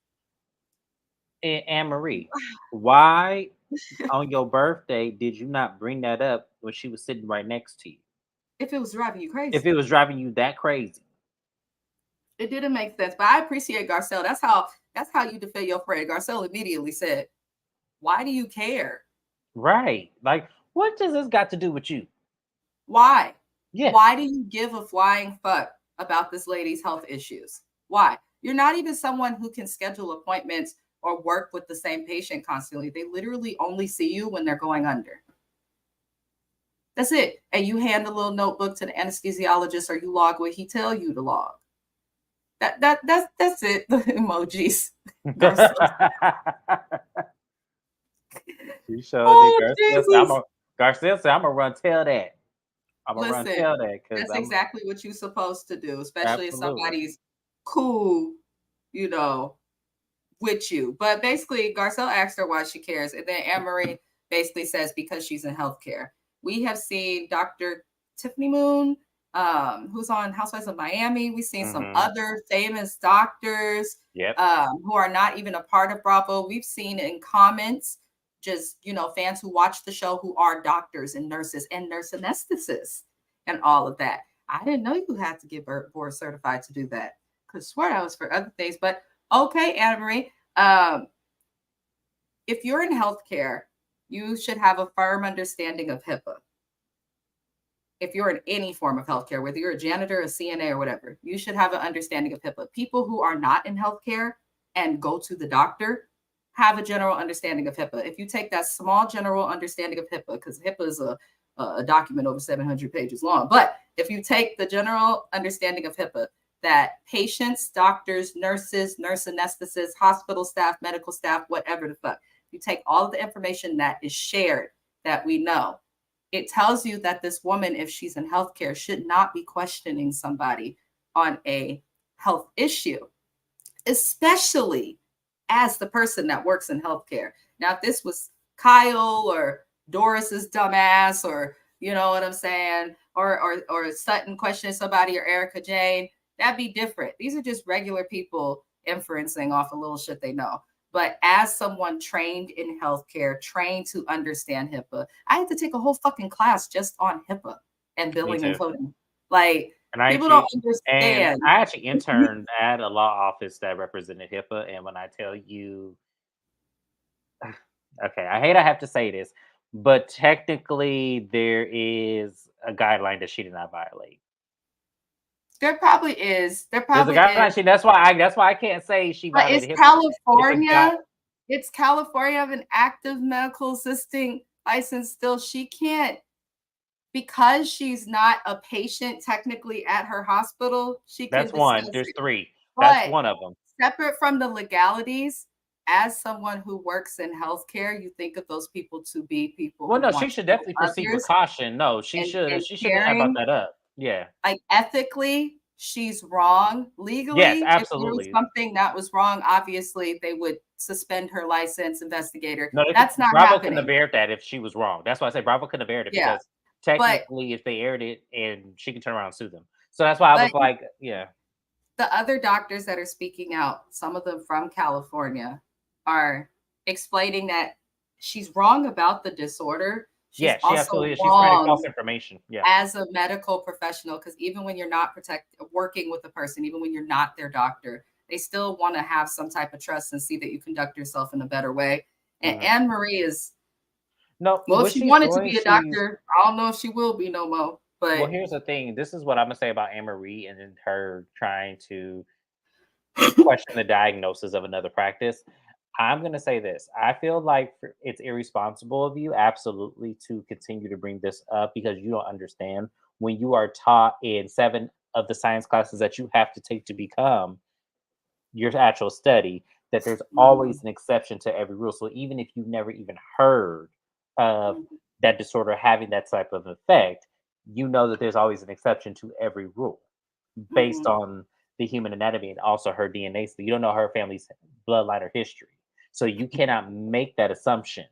And Anne Marie, why on your birthday did you not bring that up when she was sitting right next to you? If it was driving you crazy. If it was driving you that crazy. It didn't make sense, but I appreciate Garcelle. That's how you defend your friend. Garcelle immediately said, why do you care? Right. Like, what does this got to do with you? Why? Yeah. Why do you give a flying fuck about this lady's health issues? Why? You're not even someone who can schedule appointments or work with the same patient constantly. They literally only see you when they're going under. That's it. And you hand a little notebook to the anesthesiologist or you log what he tell you to log. That's it. The emojis. She showed it. Garcelle said, I'm gonna run tell that. I'm gonna run tell that because that's exactly what you're supposed to do, especially if somebody's cool, with you. But basically, Garcelle asked her why she cares, and then Anne Marie basically says because she's in healthcare. We have seen Dr. Tiffany Moon, who's on Housewives of Miami. We've seen some other famous doctors who are not even a part of Bravo. We've seen in comments just, fans who watch the show who are doctors and nurses and nurse anesthetists and all of that. I didn't know you had to get board certified to do that. Could swear that was for other things. But okay, Anna Marie, if you're in healthcare, you should have a firm understanding of HIPAA. If you're in any form of healthcare, whether you're a janitor, a CNA, or whatever, you should have an understanding of HIPAA. People who are not in healthcare and go to the doctor have a general understanding of HIPAA. If you take that small general understanding of HIPAA, because HIPAA is a document over 700 pages long, but if you take the general understanding of HIPAA, that patients, doctors, nurses, nurse anesthetists, hospital staff, medical staff, whatever the fuck, you take all of the information that is shared that we know, it tells you that this woman, if she's in healthcare, should not be questioning somebody on a health issue, especially as the person that works in healthcare. Now, if this was Kyle or Doris's dumbass, or you know what I'm saying, or Sutton questioning somebody, or Erica Jane. That'd be different. These are just regular people inferencing off a little shit they know. But as someone trained in healthcare, trained to understand HIPAA, I had to take a whole fucking class just on HIPAA and billing and coding. Like, people don't understand. And I actually interned at a law office that represented HIPAA. And when I tell you, okay, I hate I have to say this, but technically there is a guideline that she did not violate. There probably is. There There's a probably guideline. is. That's why I can't say she But violated it's HIPAA. California. It's California of an active medical assisting license still. She can't, because she's not a patient technically at her hospital. She can. That's one. There's three. But that's one of them. Separate from the legalities, as someone who works in healthcare, you think of those people to be people. Well, no, she should definitely proceed with caution. No, she should. She shouldn't have brought that up. Yeah. Like, ethically, she's wrong. Legally, yes, absolutely. If there was something that was wrong, obviously they would suspend her license, investigate her. No, that's not Bravo happening. Couldn't have aired that if she was wrong. That's why I say Bravo couldn't have aired it, because technically, if they aired it, and she can turn around and sue them. So that's why I was like, yeah. The other doctors that are speaking out, some of them from California, are explaining that she's wrong about the disorder. She absolutely is. She's spreading false information. Yeah. As a medical professional, because even when you're not working with a person, even when you're not their doctor, they still want to have some type of trust and see that you conduct yourself in a better way. And Anne Marie is if she wanted to be a doctor, I don't know if she will be no more. But well, here's the thing. This is what I'm gonna say about Anne Marie and then her trying to question the diagnosis of another practice. I'm going to say this. I feel like it's irresponsible of you, absolutely, to continue to bring this up, because you don't understand when you are taught in 7 of the science classes that you have to take to become your actual study, that there's always an exception to every rule. So even if you've never even heard of that disorder having that type of effect, you know that there's always an exception to every rule based on the human anatomy and also her DNA. So you don't know her family's bloodline or history. So you cannot make that assumption.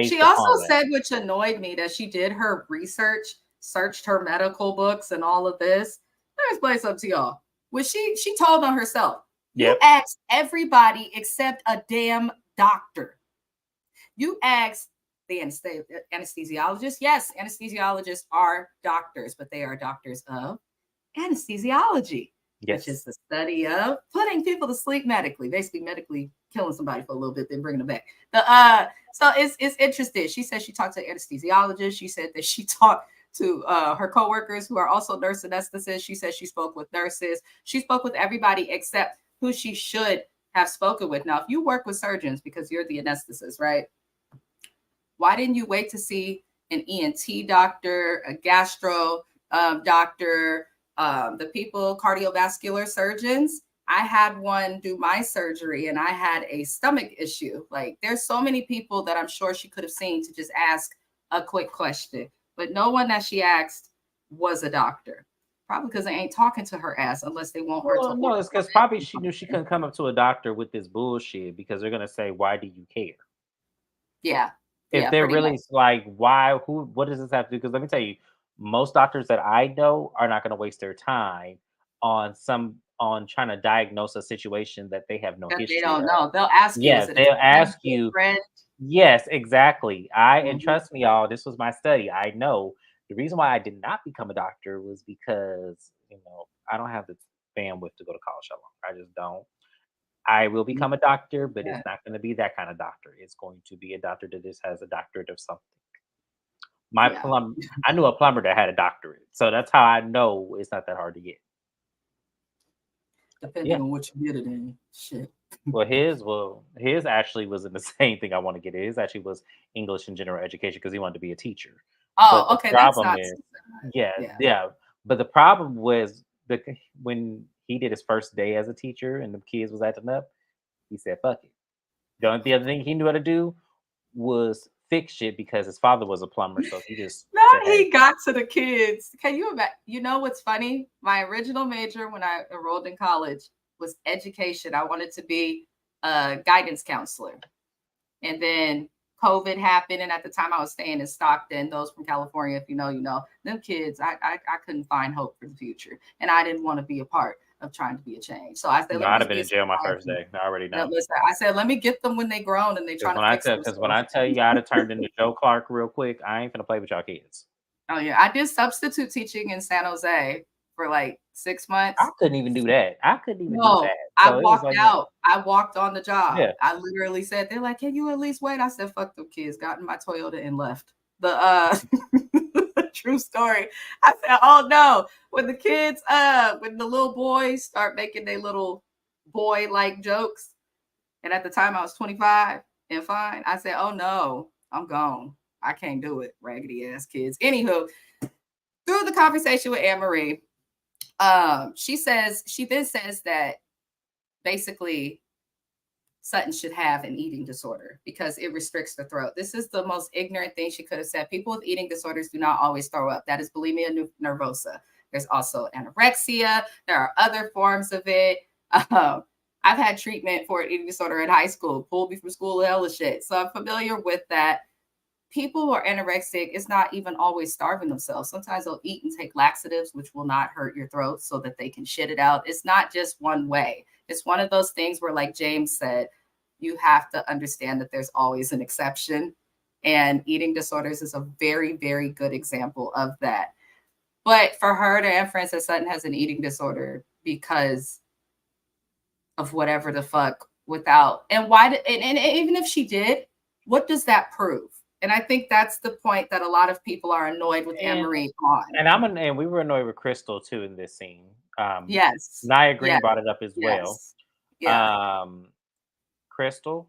She also said, which annoyed me, that she did her research, searched her medical books and all of this. Let me explain something to y'all. When she told on herself, you asked everybody except a damn doctor. You asked the anesthesiologist. Yes, anesthesiologists are doctors, but they are doctors of anesthesiology, which is the study of putting people to sleep medically, basically medically killing somebody for a little bit, then bringing them back. So it's interesting. She said she talked to anesthesiologists. She said that she talked to her coworkers who are also nurse anesthetists. She said she spoke with nurses. She spoke with everybody except who she should have spoken with. Now, if you work with surgeons because you're the anesthetist, right? Why didn't you wait to see an ENT doctor, a gastro doctor, the people, cardiovascular surgeons? I had one do my surgery and I had a stomach issue. Like, there's so many people that I'm sure she could have seen to just ask a quick question, but no one that she asked was a doctor. Probably because they ain't talking to her ass unless they want her to. No, it's because probably she knew she couldn't come up to a doctor with this bullshit, because they're gonna say, "Why do you care?" Yeah. If they're really like, "Why? What does this have to do?" Because let me tell you, most doctors that I know are not going to waste their time on trying to diagnose a situation that they have no history. They don't know. They'll ask you. Yeah, they'll ask you. Yes, exactly. And trust me, y'all, this was my study. I know the reason why I did not become a doctor was because I don't have the bandwidth to go to college that long. I just don't. I will become a doctor, but it's not going to be that kind of doctor. It's going to be a doctor that just has a doctorate of something. I knew a plumber that had a doctorate, so that's how I know it's not that hard to get. Depending on what you get it in, shit. Well, his actually was in the same thing I want to get. His actually was English and general education because he wanted to be a teacher. Oh, okay. That's not. Yeah. But the problem was when he did his first day as a teacher and the kids was acting up, he said, "Fuck it." The other thing he knew how to do was fix shit because his father was a plumber, so he just. He got to the kids. Can you imagine? You know what's funny? My original major when I enrolled in college was education. I wanted to be a guidance counselor, and then COVID happened, and at the time I was staying in Stockton. Those from California, if you know, you know. Them kids, I couldn't find hope for the future, and I didn't want to be a part of trying to be a change. So I said, I'd have been in jail my first day. I already know. Listen, I said, let me get them when they grown and they trying to fix them. Because when I tell you I'd have turned into Joe Clark real quick, I ain't gonna play with y'all kids. Oh yeah, I did substitute teaching in San Jose for like 6 months. I couldn't even do that. Do that. So I walked out. I walked on the job. Yeah. I literally said, they're like, can you at least wait? I said, fuck them kids. Got in my Toyota and left. The true story. I said, oh no. When the kids, when the little boys start making their little boy-like jokes, and at the time I was 25 and fine, I said, oh no, I'm gone. I can't do it. Raggedy ass kids. Anywho, through the conversation with Anne-Marie, she then says that basically Sutton should have an eating disorder because it restricts the throat. This is the most ignorant thing she could have said. People with eating disorders do not always throw up. That is bulimia nervosa. There's also anorexia. There are other forms of it. I've had treatment for an eating disorder in high school, pulled me from school, hella shit. So I'm familiar with that. People who are anorexic, it's not even always starving themselves. Sometimes they'll eat and take laxatives, which will not hurt your throat so that they can shit it out. It's not just one way. It's one of those things where, like James said, you have to understand that there's always an exception. And eating disorders is a very, very good example of that. But for her to inference that Sutton has an eating disorder because of whatever the fuck without, and why, and even if she did, what does that prove? And I think that's the point that a lot of people are annoyed with Anne-Marie on. And we were annoyed with Crystal too in this scene. Yes. Nia Green brought it up as well. Yeah. Crystal,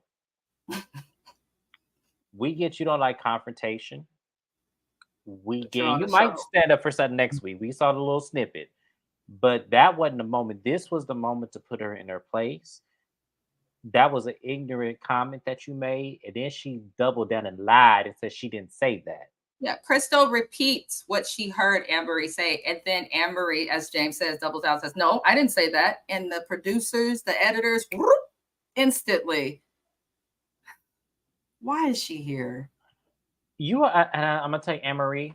we get you don't like confrontation. We get you might stand up for something next week. We saw the little snippet, but that wasn't the moment. This was the moment to put her in her place. That was an ignorant comment that you made, and then she doubled down and lied and said she didn't say that. Yeah, Crystal repeats what she heard Anne-Marie say, and then Anne-Marie, as James says, doubles down, says, "No, I didn't say that." And the producers, the editors, whoop, instantly. Why is she here? You are, and I'm gonna tell you, Anne-Marie,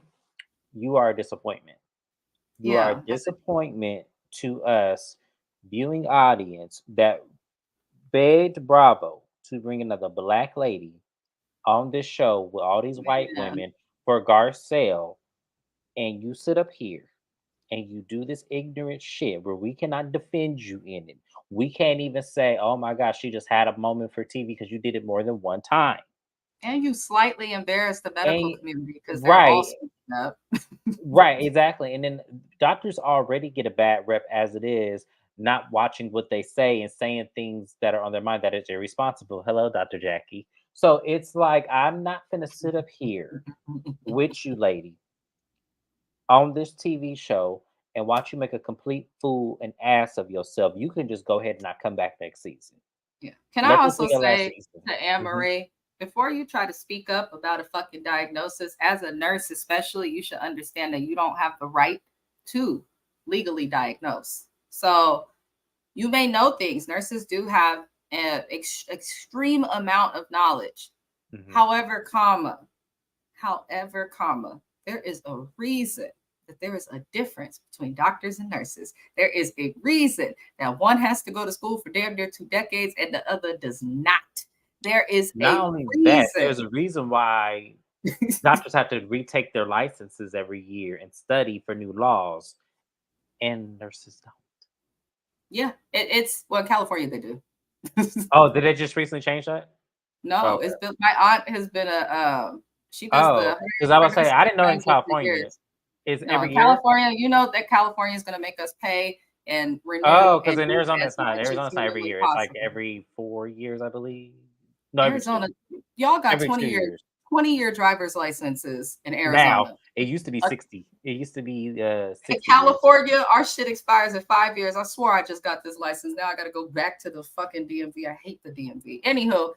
you are a disappointment. You are a disappointment to us, viewing audience that begged Bravo to bring another black lady on this show with all these white women for Garcelle, and you sit up here and you do this ignorant shit where we cannot defend you in it. We can't even say, oh my gosh, she just had a moment for TV because you did it more than one time. And you slightly embarrassed the medical community because they're all up. Right, exactly. And then doctors already get a bad rep as it is, not watching what they say and saying things that are on their mind that is irresponsible. Hello, Dr. Jackie. So it's like, I'm not going to sit up here with you, lady, on this TV show and watch you make a complete fool and ass of yourself. You can just go ahead and not come back next season. Yeah. Can I also say to Anne-Marie, before you try to speak up about a fucking diagnosis, as a nurse especially, you should understand that you don't have the right to legally diagnose. So you may know things. Nurses do have an extreme amount of knowledge. However, there is a reason that there is a difference between doctors and nurses. There is a reason that one has to go to school for damn near 2 decades and the other does not. There is not only that, there's a reason why doctors have to retake their licenses every year and study for new laws, and nurses don't. Yeah, it's well, in California they do. Oh, did they just recently change that? No, it's been, my aunt has been she does because I was saying I didn't know in California it's every year. California, you know that California is going to make us pay and renew. Oh, because in Arizona it's not. Arizona's not every year. It's like every 4 years, I believe. No, Arizona, y'all got 20-year driver's licenses in Arizona. Now it used to be 60. It used to be 60 in California, our shit expires in 5 years. I swore I just got this license. Now I got to go back to the fucking DMV. I hate the DMV. Anywho,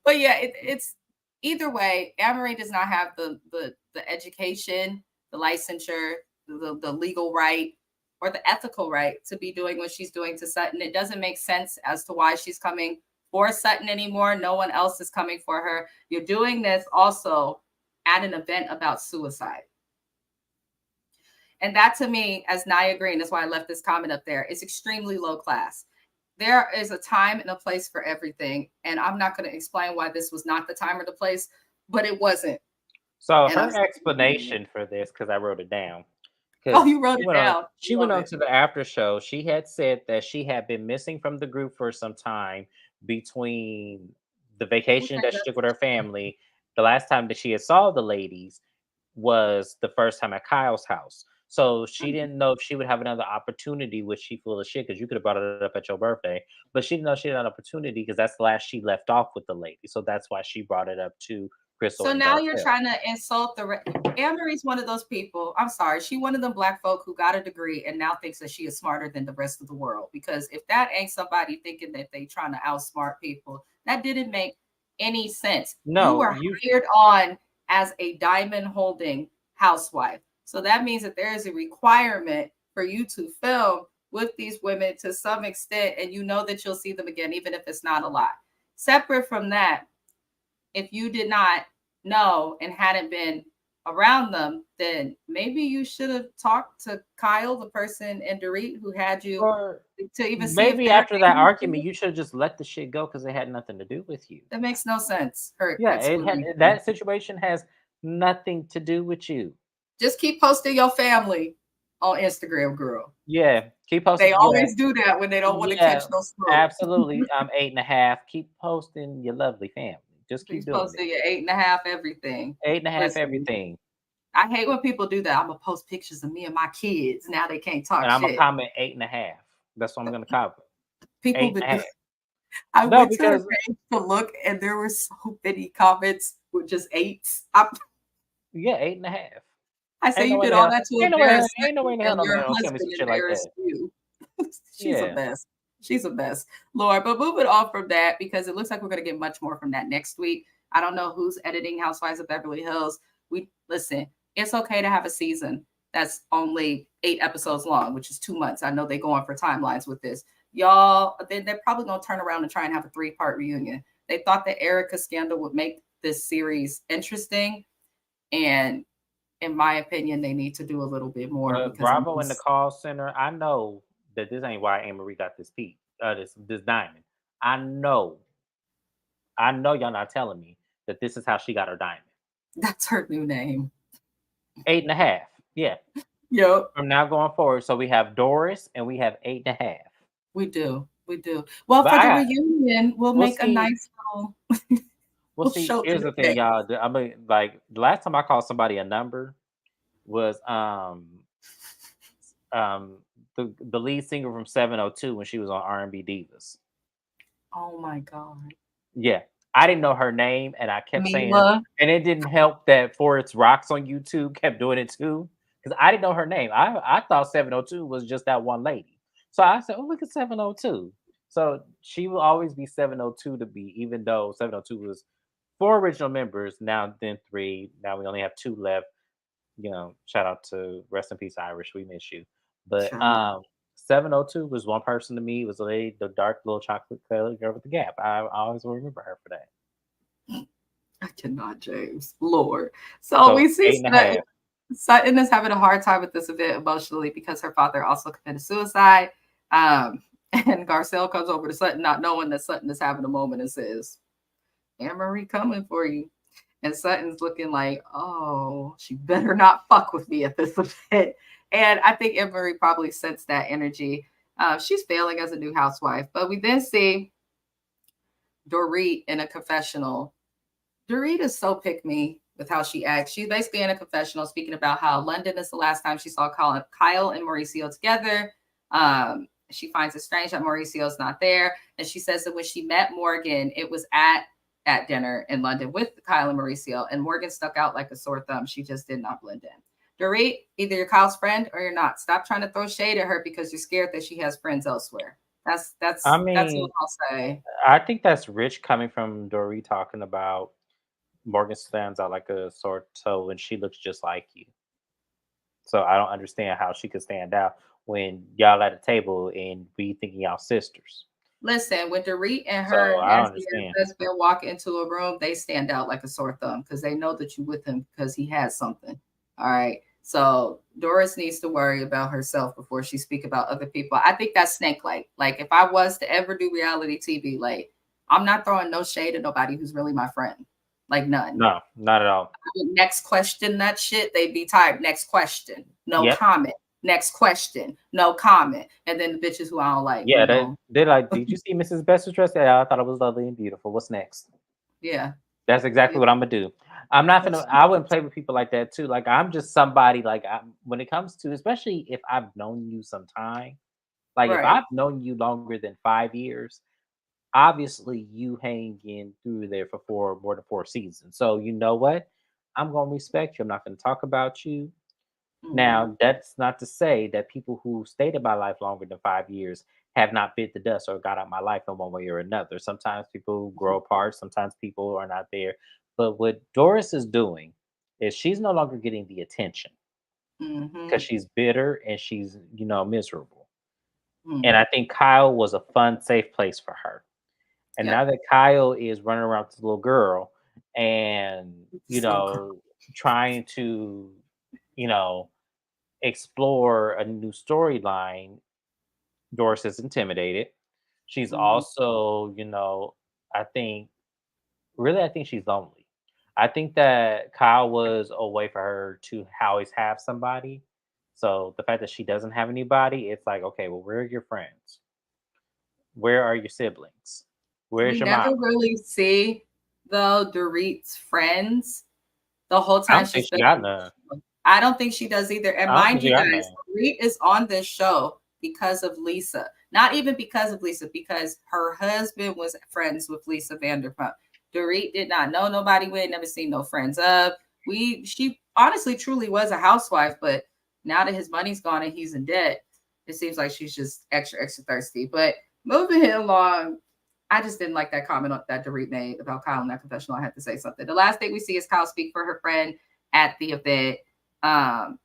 but yeah, it's either way. Anne-Marie does not have the education, the licensure, the legal right, or the ethical right to be doing what she's doing to Sutton. It doesn't make sense as to why she's coming for Sutton anymore. No one else is coming for her. You're doing this also at an event about suicide. And that, to me, as Nia Green, that's why I left this comment up there, is extremely low class. There is a time and a place for everything. And I'm not going to explain why this was not the time or the place, but it wasn't. So And her explanation for this, because I wrote it down. Oh, you wrote it down. She went on to the after show. She had said that she had been missing from the group for some time between the vacation that she took with her family. The last time that she had saw the ladies was the first time at Kyle's house. So she didn't know if she would have another opportunity, which she full of shit, because you could have brought it up at your birthday. But she didn't know she had an opportunity because that's the last she left off with the lady. So that's why she brought it up to Crystal. So now you're trying to insult the Anne-Marie's one of those people. I'm sorry. She one of them black folk who got a degree and now thinks that she is smarter than the rest of the world. Because if that ain't somebody thinking that they trying to outsmart people, that didn't make any sense. No, you were hired on as a diamond holding housewife. So that means that there is a requirement for you to film with these women to some extent, and you know that you'll see them again, even if it's not a lot. Separate from that, if you did not know and hadn't been around them, then maybe you should have talked to Kyle, the person in Dorit who had you to even see. Maybe after that argument, you should have just let the shit go because it had nothing to do with you. That makes no sense. That situation has nothing to do with you. Just keep posting your family on Instagram, girl. Yeah, keep posting. They always do that when they don't want to catch no smoke. Absolutely. I'm 8.5. Keep posting your lovely family. Just keep doing posting your 8.5 everything. 8.5 everything. I hate when people do that. I'm gonna post pictures of me and my kids. Now they can't talk. And I'm gonna comment 8.5. That's what I'm gonna comment. People been doing. I went to the page to look, and there were so many comments with just 8s. Yeah, 8.5. I say you did all that to embarrass ain't no way in hell no man husband tell me some shit like that. You. She's a mess. She's a mess, Lord. But moving on from that, because it looks like we're going to get much more from that next week. I don't know who's editing Housewives of Beverly Hills. Listen, it's okay to have a season that's only 8 episodes long, which is 2 months. I know they go on for timelines with this. Y'all, they're probably going to turn around and try and have a 3-part reunion. They thought the Erica scandal would make this series interesting. And in my opinion, they need to do a little bit more. Bravo in the call center. I know that this ain't why Anne-Marie got this this diamond. I know y'all not telling me that this is how she got her diamond. That's her new name. 8.5. Yeah. Yep. From now going forward. So we have Doris and we have 8.5. We do. Well, but for the reunion, we'll make a nice little Well, see, here's the thing, y'all. I mean, like the last time I called somebody a number was the lead singer from 702 when she was on R&B Divas. Oh my God. Yeah. I didn't know her name and I kept saying and it didn't help that For It's Rocks on YouTube kept doing it too. Because I didn't know her name. I thought 702 was just that one lady. So I said, oh, look at 702. So she will always be 702 to be, even though 702 was 4 original members, now then 3. Now we only have 2 left. You know, shout out to rest in peace, Irish. We miss you. But 702 was one person to me. It was the dark little chocolate colored girl with the gap. I always will remember her for that. I cannot, James. Lord. So we see Sutton is having a hard time with this event emotionally because her father also committed suicide. And Garcelle comes over to Sutton not knowing that Sutton is having a moment and says, Anne-Marie coming for you. And Sutton's looking like, oh, she better not fuck with me at this event. And I think Anne-Marie probably sensed that energy. She's failing as a new housewife. But we then see Dorit in a confessional. Dorit is so pick-me with how she acts. She's basically in a confessional speaking about how London is the last time she saw Kyle and Mauricio together. She finds it strange that Mauricio's not there. And she says that when she met Morgan, it was at dinner in London with Kyle and Mauricio, and Morgan stuck out like a sore thumb. She just did not blend in. Dorit, either you're Kyle's friend or you're not. Stop trying to throw shade at her because you're scared that she has friends elsewhere. That's what I'll say. I think that's rich coming from Dorit talking about Morgan stands out like a sore toe and she looks just like you. So I don't understand how she could stand out when y'all at a table and we thinking y'all sisters. Listen, when Dorit and So her I nasty understand. husband walk into a room, they stand out like a sore thumb because they know that you with him because he has something. All right. So Doris needs to worry about herself before she speak about other people. I think that's snake like. Like if I was to ever do reality TV, like I'm not throwing no shade at nobody who's really my friend. Like none. No, not at all. Next question, that shit, they'd be tired. Next question, no Yep. comment. Next question, no comment. And then the bitches who I don't like, Yeah, we gon' they're like, did you see Mrs. Best's dress? Yeah, I thought it was lovely and beautiful. What's next? yeah. That's exactly Yeah. what I'm gonna do. I'm not gonna. I wouldn't play with people like that too. Like I'm just somebody. Like when it comes to, especially if I've known you some time. Like if Right. I've known you longer than 5 years, obviously you hang in through there for more than 4 seasons. So you know what? I'm gonna respect you. I'm not gonna talk about you. Mhm. Now, that's not to say that people who stayed in my life longer than 5 years have not bit the dust or got out my life in one way or another. Sometimes people grow apart, sometimes people are not there. But what Doris is doing is she's no longer getting the attention because Mhm. she's bitter and she's, miserable. And Mhm. I think Kyle was a fun, safe place for her. And now Yep. that Kyle is running around with this little girl and, So girl. trying to, you know, explore a new storyline, Doris is intimidated. She's Mhm. also, I think, really, I think she's lonely. I think that Kyle was a way for her to always have somebody. So the fact that she doesn't have anybody, it's like, okay, well, where are your friends? Where are your siblings? Where's We your never mama? really see though Dorit's friends the whole I time don't think she's she been got on the none. show. I don't think she does either. And I don't think mind she you got guys, none. Dorit is on this show because of Lisa. Not even because of Lisa, because her husband was friends with Lisa Vanderpump. Dorit did not know nobody. We had never seen no friends of. She honestly truly was a housewife, but now that his money's gone and he's in debt, it seems like she's just extra, extra thirsty. But moving it along, I just didn't like that comment that Dorit made about Kyle in that confessional. I had to say something. The last thing we see is Kyle speak for her friend at the event. Um,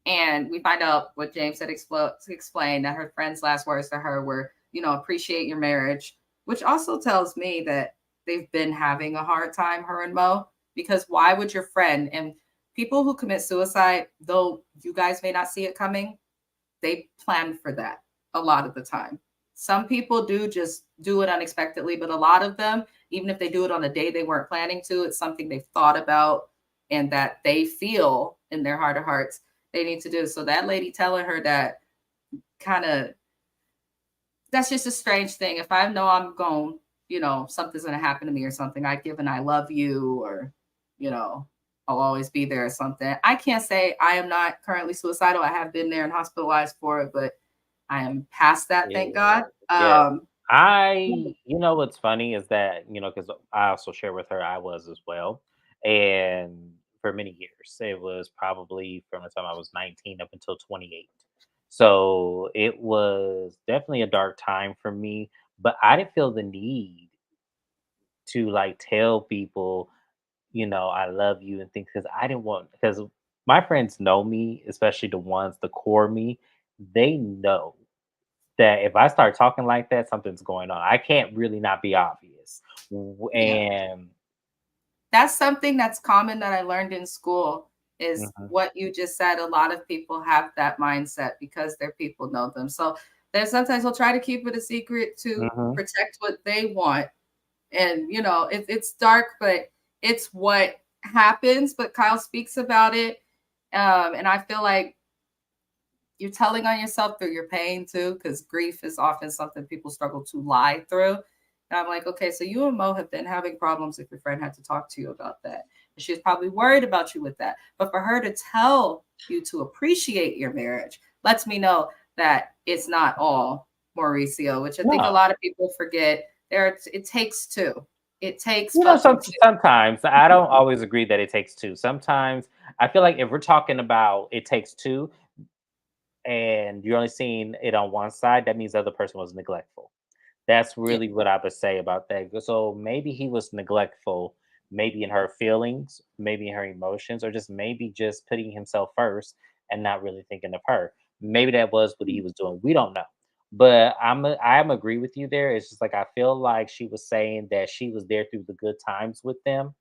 and we find out what James had explained that her friend's last words to her were, appreciate your marriage, which also tells me that they've been having a hard time, her and Mo, because why would your friend and people who commit suicide, though you guys may not see it coming, they plan for that a lot of the time. Some people do just do it unexpectedly, but a lot of them, even if they do it on a day they weren't planning to, it's something they've thought about and that they feel in their heart of hearts they need to do. So that lady telling her that kind of that's just a strange thing. If I know I'm going, something's gonna happen to me or something, I give an I love you or, you know, I'll always be there or something. I can't say I am not currently suicidal. I have been there and hospitalized for it, but I am past that, thank Yeah. God. Yeah. Yeah. What's funny is that, because I also share with her I was as well. And for many years, it was probably from the time I was 19 up until 28. So it was definitely a dark time for me, but I didn't feel the need to like tell people, I love you and things because I didn't want, because my friends know me, especially the ones, the core me, they know that if I start talking like that, something's going on. I can't really not be obvious. Yeah. And That's something that's common that I learned in school is mhm, what you just said. A lot of people have that mindset because their people know them. So there's sometimes they'll try to keep it a secret to mhm. protect what they want. And it's dark, but it's what happens. But Kyle speaks about it. And I feel like you're telling on yourself through your pain too, because grief is often something people struggle to lie through. And I'm like, okay, so you and Mo have been having problems if your friend had to talk to you about that. And she was probably worried about you with that. But for her to tell you to appreciate your marriage lets me know that it's not all Mauricio, which I think a No, lot of people forget. It takes two. It takes fucking two. sometimes I don't always agree that it takes two. Sometimes I feel like if we're talking about it takes two, and you're only seeing it on one side, that means the other person was neglectful. That's Yeah. really what I would say about that. So maybe he was neglectful, maybe in her feelings, maybe in her emotions, or just maybe just putting himself first and not really thinking of her. Maybe that was what he was doing. We don't know. But I'm agree with you there. It's just like I feel like she was saying that she was there through the good times with them.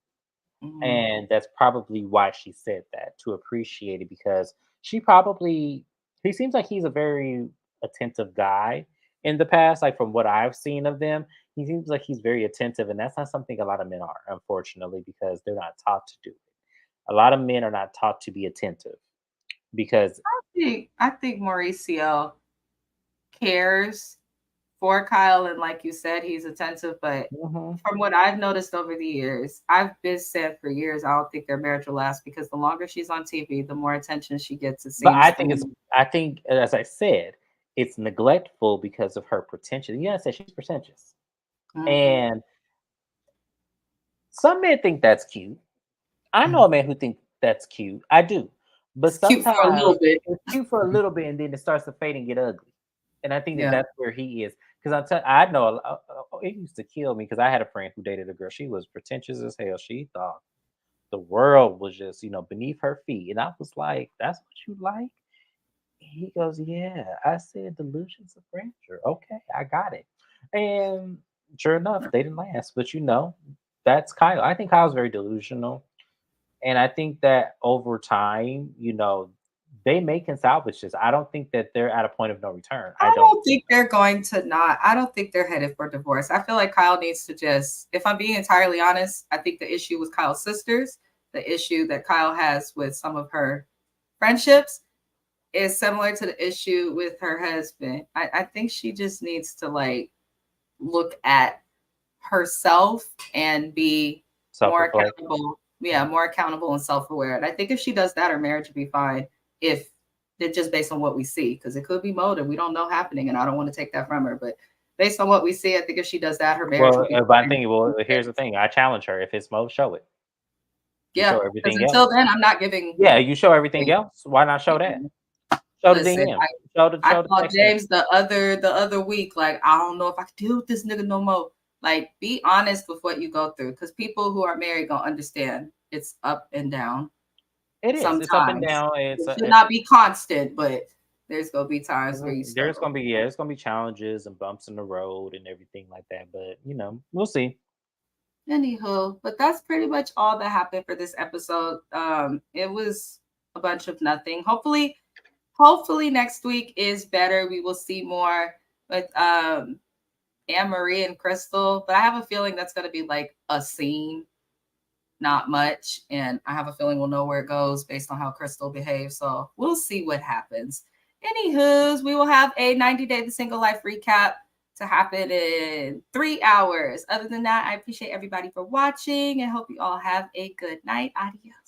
Mhm. And that's probably why she said that, to appreciate it, because she probably he seems like he's a very attentive guy in the past, like from what I've seen of them. He seems like he's very attentive, and that's not something a lot of men are, unfortunately, because they're not taught to do it. A lot of men are not taught to be attentive because I think Mauricio cares for Kyle, and like you said, he's attentive. But Mhm. from what I've noticed over the years, I've been said for years, I don't think their marriage will last because the longer she's on TV, the more attention she gets. It But seems to me. I think, as I said, it's neglectful because of her pretension. Yeah, I said she's pretentious. Mhm. And some men think that's cute. I know a man who thinks that's cute. I do. But It's cute for a sometimes little bit. it's cute for a little bit and then it starts to fade and get ugly. And I think that Yeah. that's where he is. Because I know it used to kill me because I had a friend who dated a girl. She was pretentious as hell. She thought the world was just, beneath her feet. And I was like, that's what you like? He goes, yeah. I said delusions of grandeur. Okay, I got it. And sure enough, they didn't last. But that's Kyle. I think Kyle's very delusional. And I think that over time, they can salvage this. I don't think that they're at a point of no return. I I don't don't think think they're going to not. I don't think they're headed for divorce. I feel like Kyle needs to just, if I'm being entirely honest, I think the issue with Kyle's sisters, the issue that Kyle has with some of her friendships is similar to the issue with her husband. I think she just needs to like look at herself and be more self-reflect. accountable. Yeah, more accountable and self-aware. And I think if she does that, her marriage would be fine. If it's just based on what we see, because it could be motive. We don't know happening, and I don't want to take that from her. But based on what we see, I think if she does that, her marriage Well, would be but I fine. think, here's the thing. I challenge her. If it's Mo, show it. You Yeah, show because everything else. until then, I'm not giving. Yeah, you show everything else. Why not show that? Show the Listen, DM. Show the I show the called text message. James the other week, like, I don't know if I can deal with this nigga no more. Like, be honest with what you go through, because people who are married gonna understand it's up and down. It is. It's up and Sometimes down. it should not be constant, but there's gonna be times where you There's struggle. gonna be there's gonna be challenges and bumps in the road and everything like that. But we'll see. Anywho, but that's pretty much all that happened for this episode. It was a bunch of nothing. Hopefully next week is better. We will see more with Anne Marie and Crystal, but I have a feeling that's going to be like a scene, not much. And I have a feeling we'll know where it goes based on how Crystal behaves. So we'll see what happens. Anywho's, we will have a 90-day The Single Life recap to happen in 3 hours. Other than that, I appreciate everybody for watching and hope you all have a good night. Adios.